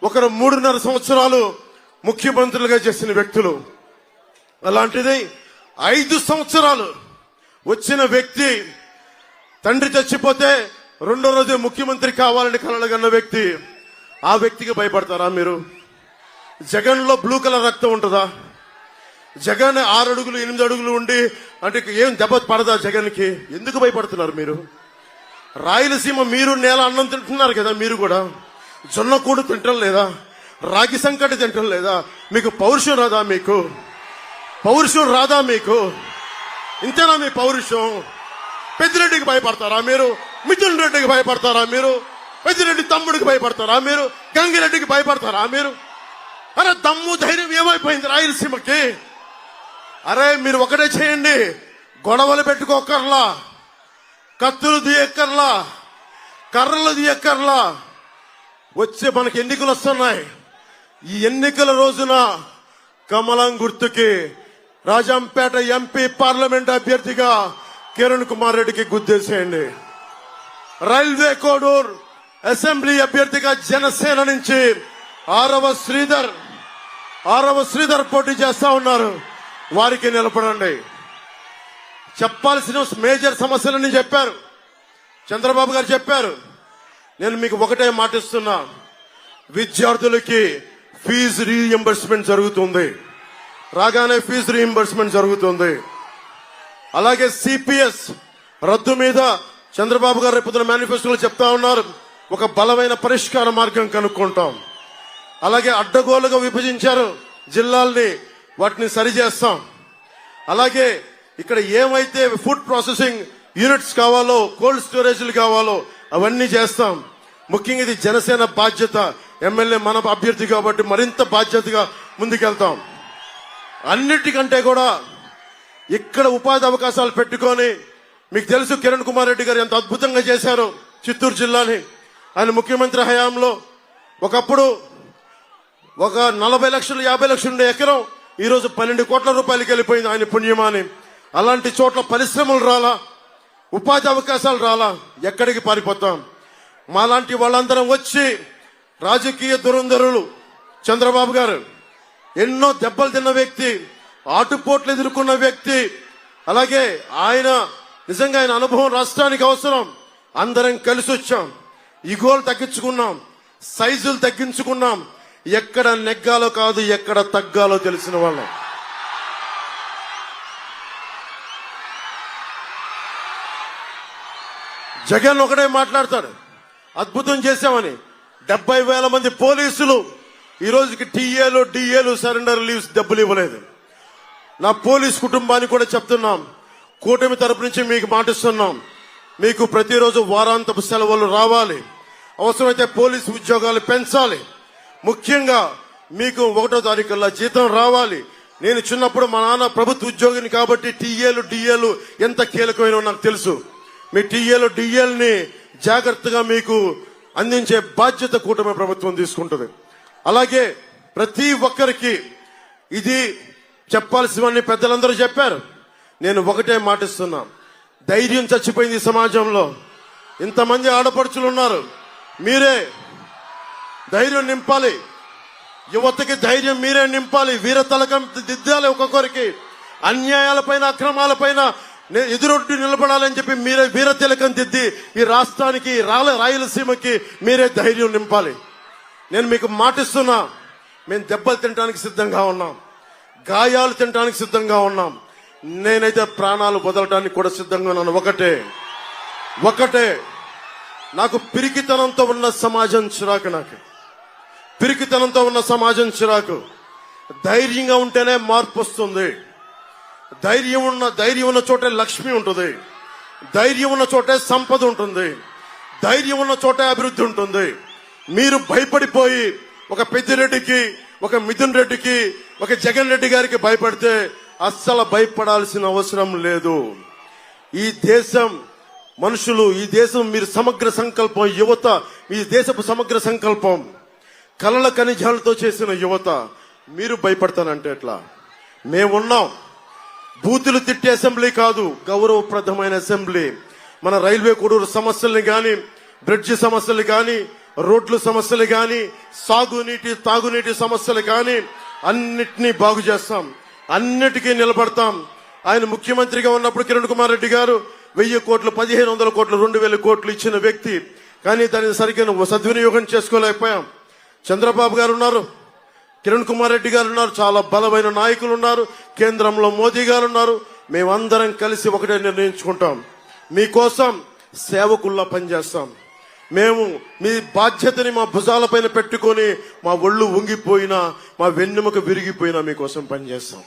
ఒకరు 3.5 సంవత్సరాలు ముఖ్యమంత్రులుగా చేసిన వ్యక్తులు. అలాంటిది 5 సంవత్సరాలు వచ్చిన వ్యక్తి, తండ్రి చచ్చిపోతే 2వ రోజే ముఖ్యమంత్రి కావాలని కలలుగన్న వ్యక్తి, ఆ వ్యక్తికి భయపడతారా మీరు? జగన్ లో బ్లూ కలర్ రక్తం ఉంటుందా? జగన్ 6 అడుగులు 8 అడుగులు ఉండి అంటే ఏం దెబ్బ పడదా జగన్ కి? ఎందుకు భయపడుతున్నారు మీరు? రాయలసీమ మీరు నేల అన్నం తింటున్నారు కదా, మీరు కూడా జొన్న కూడు తింటం లేదా? రాగి సంకటి తింటం లేదా? మీకు పౌరుషం రాదా? మీకు పౌరుషం రాదా? మీకు ఇంతేనా మీ పౌరుషం? పెద్దిరెడ్డికి భయపడతారా మీరు? మిథున్ రెడ్డికి భయపడతారా మీరు? పెద్దిరెడ్డి తమ్ముడికి భయపడతారా మీరు? గంగిరెడ్డికి భయపడతారా మీరు? అరే దమ్ము ధైర్యం ఏమైపోయింది రాయలసీమకి? అరే మీరు ఒకటే చేయండి, గొడవలు పెట్టుకోకర్లా, కత్తులు తీయక్కర్లా, కర్రలు తీయక్కర్లా. వచ్చే మనకి ఎన్నికలు వస్తున్నాయి. ఈ ఎన్నికల రోజున కమలం గుర్తుకి రాజంపేట ఎంపీ పార్లమెంట్ అభ్యర్థిగా కిరణ్ కుమార్ రెడ్డికి గుద్దేసేయండి. రైల్వే కోడూర్ అసెంబ్లీ అభ్యర్థిగా జనసేన నుంచి ఆరవ శ్రీధర్ పోటీ చేస్తా ఉన్నారు. వారికి నిలబడండి. చెప్పాల్సిన మేజర్ సమస్యలని చెప్పారు, చంద్రబాబు గారు చెప్పారు. నేను మీకు ఒకటే మాటిస్తున్నా, విద్యార్థులకి ఫీజు రీఎంబర్స్మెంట్ జరుగుతుంది. రాగానే ఫీజు రీఎంబర్స్మెంట్ జరుగుతుంది. అలాగే సిపిఎస్ రద్దు మీద చంద్రబాబు గారు రేపు మేనిఫెస్టోలో చెప్తా ఉన్నారు, ఒక బలమైన పరిష్కార మార్గం కనుక్కుంటాం. అలాగే అడ్డగోలుగా విభజించారు జిల్లాల్ని, వాటిని సరిచేస్తాం. అలాగే ఇక్కడ ఏమైతే ఫుడ్ ప్రాసెసింగ్ యూనిట్స్ కావాలో, కోల్డ్ స్టోరేజ్లు కావాలో అవన్నీ చేస్తాం. ముఖ్యంగా ఇది జనసేన బాధ్యత. ఎమ్మెల్యే మన అభ్యర్థి కాబట్టి మరింత బాధ్యతగా ముందుకెళ్తాం. అన్నిటికంటే కూడా ఇక్కడ ఉపాధి అవకాశాలు పెట్టుకొని, మీకు తెలుసు కిరణ్ కుమార్ రెడ్డి గారు ఎంత అద్భుతంగా చేశారు చిత్తూరు జిల్లాని. ఆయన ముఖ్యమంత్రి హయాంలో ఒకప్పుడు ఒక 40 లక్షలు 50 లక్షలు ఉండే ఎకరం ఈరోజు 12 కోట్ల రూపాయలకి వెళ్ళిపోయింది ఆయన పుణ్యమాని. అలాంటి చోట్ల పరిశ్రమలు రాలా, ఉపాధి అవకాశాలు రాలా, ఎక్కడికి పారిపోతాం? మాలాంటి వాళ్ళందరం వచ్చి రాజకీయ దురంధరులు చంద్రబాబు గారు ఎన్నో దెబ్బలు తిన్న వ్యక్తి, ఆటుపోట్లు ఎదుర్కొన్న వ్యక్తి. అలాగే ఆయన నిజంగా ఆయన అనుభవం రాష్ట్రానికి అవసరం. అందరం కలిసి వచ్చాం, ఇగోలు తగ్గించుకున్నాం, సైజులు తగ్గించుకున్నాం. ఎక్కడ నెగ్గాలో కాదు, ఎక్కడ తగ్గాలో తెలిసిన వాళ్ళం. జగన్ ఒకటే మాట్లాడతాడు, అద్భుతం చేశామని. 70,000 మంది పోలీసులు ఈ రోజుకి టీఏలు డిఏలు సరెండర్ లీవ్స్ డబ్బులు ఇవ్వలేదు. నా పోలీస్ కుటుంబానికి కూడా చెప్తున్నాం, కూటమి తరపు నుంచి మీకు మాటిస్తున్నాం, మీకు ప్రతిరోజు వారాంతపు సెలవులు రావాలి. అవసరమైతే పోలీసు ఉద్యోగాలు పెంచాలి. ముఖ్యంగా మీకు 1వ తారీఖుల్లో జీతం రావాలి. నేను చిన్నప్పుడు మా నాన్న ప్రభుత్వ ఉద్యోగిని కాబట్టి టీఏలు డిఏలు ఎంత కీలకమైనో నాకు తెలుసు. మీ టీఏలు డిఏల్ని జాగ్రత్తగా మీకు అందించే బాధ్యత కూటమి ప్రభుత్వం తీసుకుంటుంది. అలాగే ప్రతి ఒక్కరికి ఇది చెప్పాల్సినవన్నీ పెద్దలందరూ చెప్పారు. నేను ఒకటే మాటిస్తున్నా, ధైర్యం చచ్చిపోయింది ఈ సమాజంలో. ఇంతమంది ఆడపడుచులు ఉన్నారు, మీరే ధైర్యం నింపాలి. యువతకి ధైర్యం మీరే నింపాలి. వీర తలకం దిద్దాలి. ఒక్కొక్కరికి అన్యాయాలపైన అక్రమాలపైన ఎదురొడ్డి నిలబడాలని చెప్పి మీరే వీర తిలకం దిద్ది ఈ రాష్ట్రానికి రాయలసీమకి మీరే ధైర్యం నింపాలి. నేను మీకు మాటిస్తున్నా, మేము దెబ్బలు తినడానికి సిద్ధంగా ఉన్నాం, గాయాలు తినడానికి సిద్ధంగా ఉన్నాం. నేనైతే ప్రాణాలు వదలడానికి కూడా సిద్ధంగా ఉన్నాను. ఒకటే నాకు పిరికితనంతో ఉన్న సమాజం చిరాకు. నాకు పిరికితనంతో ఉన్న సమాజం చిరాకు. ధైర్యంగా ఉంటేనే మార్పు వస్తుంది. ధైర్యం ఉన్న చోటే లక్ష్మి ఉంటుంది. ధైర్యం ఉన్న చోటే సంపద ఉంటుంది. ధైర్యం ఉన్న చోటే అభివృద్ధి ఉంటుంది. మీరు భయపడిపోయి ఒక పెద్దిరెడ్డికి, ఒక మిథున్ రెడ్డికి, ఒక జగన్ రెడ్డి గారికి భయపడితే అస్సలు భయపడాల్సిన అవసరం లేదు. ఈ దేశం మనుషులు, ఈ దేశం మీరు సమగ్ర సంకల్పం, యువత ఈ దేశపు సమగ్ర సంకల్పం, కలల ఖనిజాలతో చేసిన యువత. మీరు భయపడతానంటే ఎట్లా? మేమున్నాం. బూతులు తిట్టే అసెంబ్లీ కాదు, గౌరవప్రదమైన అసెంబ్లీ. మన రైల్వే కోడూరు సమస్యల్ని గాని, బ్రిడ్జి సమస్యలు గాని, రోడ్ల సమస్యలు గాని, సాగునీటి తాగునీటి సమస్యలు గాని అన్నిటినీ బాగు చేస్తాం. అన్నిటికీ నిలబడతాం. ఆయన ముఖ్యమంత్రిగా ఉన్నప్పుడు కిరణ్ కుమార్ రెడ్డి గారు 1000 కోట్లు, 1500 కోట్లు, 2000 కోట్లు ఇచ్చిన వ్యక్తి. కానీ దానిని సరిగ్గా సద్వినియోగం చేసుకోలేకపోయాం. చంద్రబాబు గారు ఉన్నారు, కిరణ్ కుమార్ రెడ్డి గారు ఉన్నారు, చాలా బలమైన నాయకులు ఉన్నారు, కేంద్రంలో మోదీ గారు ఉన్నారు. మేమందరం కలిసి ఒకటే నిర్ణయించుకుంటాం, మీకోసం సేవకుల్లా పనిచేస్తాం. మేము మీ బాధ్యతని మా భుజాలపైన పెట్టుకొని మా ఒళ్ళు ఉంగిపోయినా, మా వెన్నెముక విరిగిపోయినా మీకోసం పనిచేస్తాం.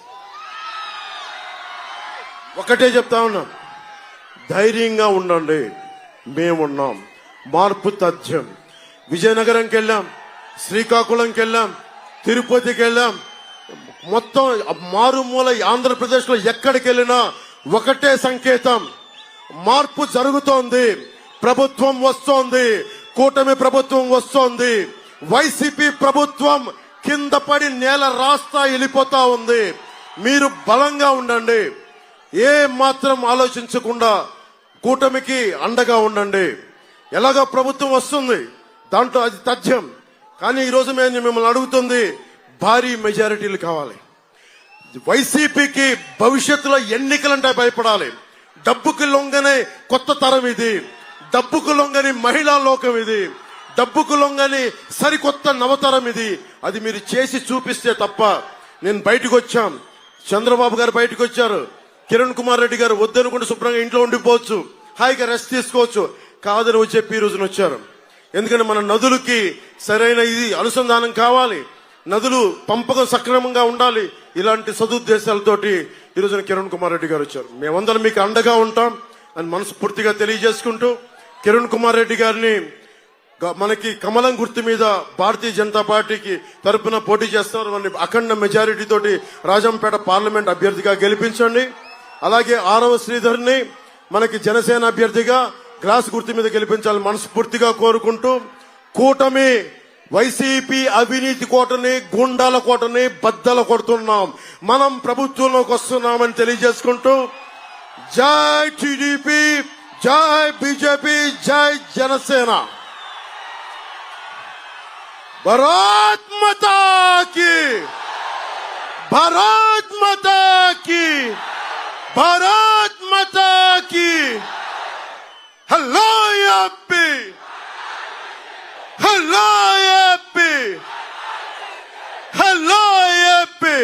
ఒకటే చెప్తా ఉన్నాం, ధైర్యంగా ఉండండి, మేమున్నాం. మార్పు తథ్యం. విజయనగరంకి వెళ్ళాం, శ్రీకాకుళంకి వెళ్ళాం, తిరుపతికి వెళ్ళాం, మొత్తం మారుమూల ఆంధ్రప్రదేశ్ లో ఎక్కడికి వెళ్ళినా ఒకటే సంకేతం, మార్పు జరుగుతోంది, ప్రభుత్వం వస్తోంది, కూటమి ప్రభుత్వం వస్తోంది. వైసీపీ ప్రభుత్వం కింద పడి నేల రాస్తా వెళ్ళిపోతా ఉంది. మీరు బలంగా ఉండండి, ఏ మాత్రం ఆలోచించకుండా కూటమికి అండగా ఉండండి. ఎలాగో ప్రభుత్వం వస్తుంది, దాంట్లో అది తథ్యం. కానీ ఈరోజు మేము మిమ్మల్ని అడుగుతుంది, భారీ మెజారిటీలు కావాలి. వైసీపీకి భవిష్యత్తులో ఎన్నికలంటే భయపడాలి. డబ్బుకి లొంగనే కొత్త తరం ఇది, డబ్బుకు లొంగని మహిళా లోకం ఇది, డబ్బుకు లొంగని సరికొత్త నవతరం ఇది. అది మీరు చేసి చూపిస్తే తప్ప. నేను బయటకు వచ్చాం, చంద్రబాబు గారు బయటకు వచ్చారు, కిరణ్ కుమార్ రెడ్డి గారు వద్దనుకుంటే శుభ్రంగా ఇంట్లో ఉండిపోవచ్చు, హాయిగా రెస్ట్ తీసుకోవచ్చు. కాదని చెప్పి ఈ రోజున వచ్చారు. ఎందుకంటే మన నదులకి సరైన ఇది అనుసంధానం కావాలి, నదులు పంపకం సక్రమంగా ఉండాలి. ఇలాంటి సదుద్దేశాలతోటి ఈ రోజున కిరణ్ కుమార్ రెడ్డి గారు వచ్చారు. మేమందరం మీకు అండగా ఉంటాం అని మనస్ఫూర్తిగా తెలియజేసుకుంటూ, కిరణ్ కుమార్ రెడ్డి గారిని మనకి కమలం గుర్తు మీద భారతీయ జనతా పార్టీకి తరపున పోటీ చేస్తున్నారు. మన అఖండ మెజారిటీ తోటి రాజంపేట పార్లమెంట్ అభ్యర్థిగా గెలిపించండి. అలాగే 6వ శ్రీధర్ని మనకి జనసేన అభ్యర్థిగా గ్లాస్ గుర్తు మీద గెలిపించాలని మనస్ఫూర్తిగా కోరుకుంటూ, కూటమి వైసీపీ అవినీతి కోటని, గుండాల కోటని బద్దల కొడుతున్నాం, మనం ప్రభుత్వంలోకి వస్తున్నామని తెలియజేసుకుంటూ, జై టీడీపీ, జై బీజేపీ, జై జనసేన. భారత్ మాతా కీ, భారత్ మాతా కీ, భారత్ మాతా కీ. Hello AP, hello AP, hello AP.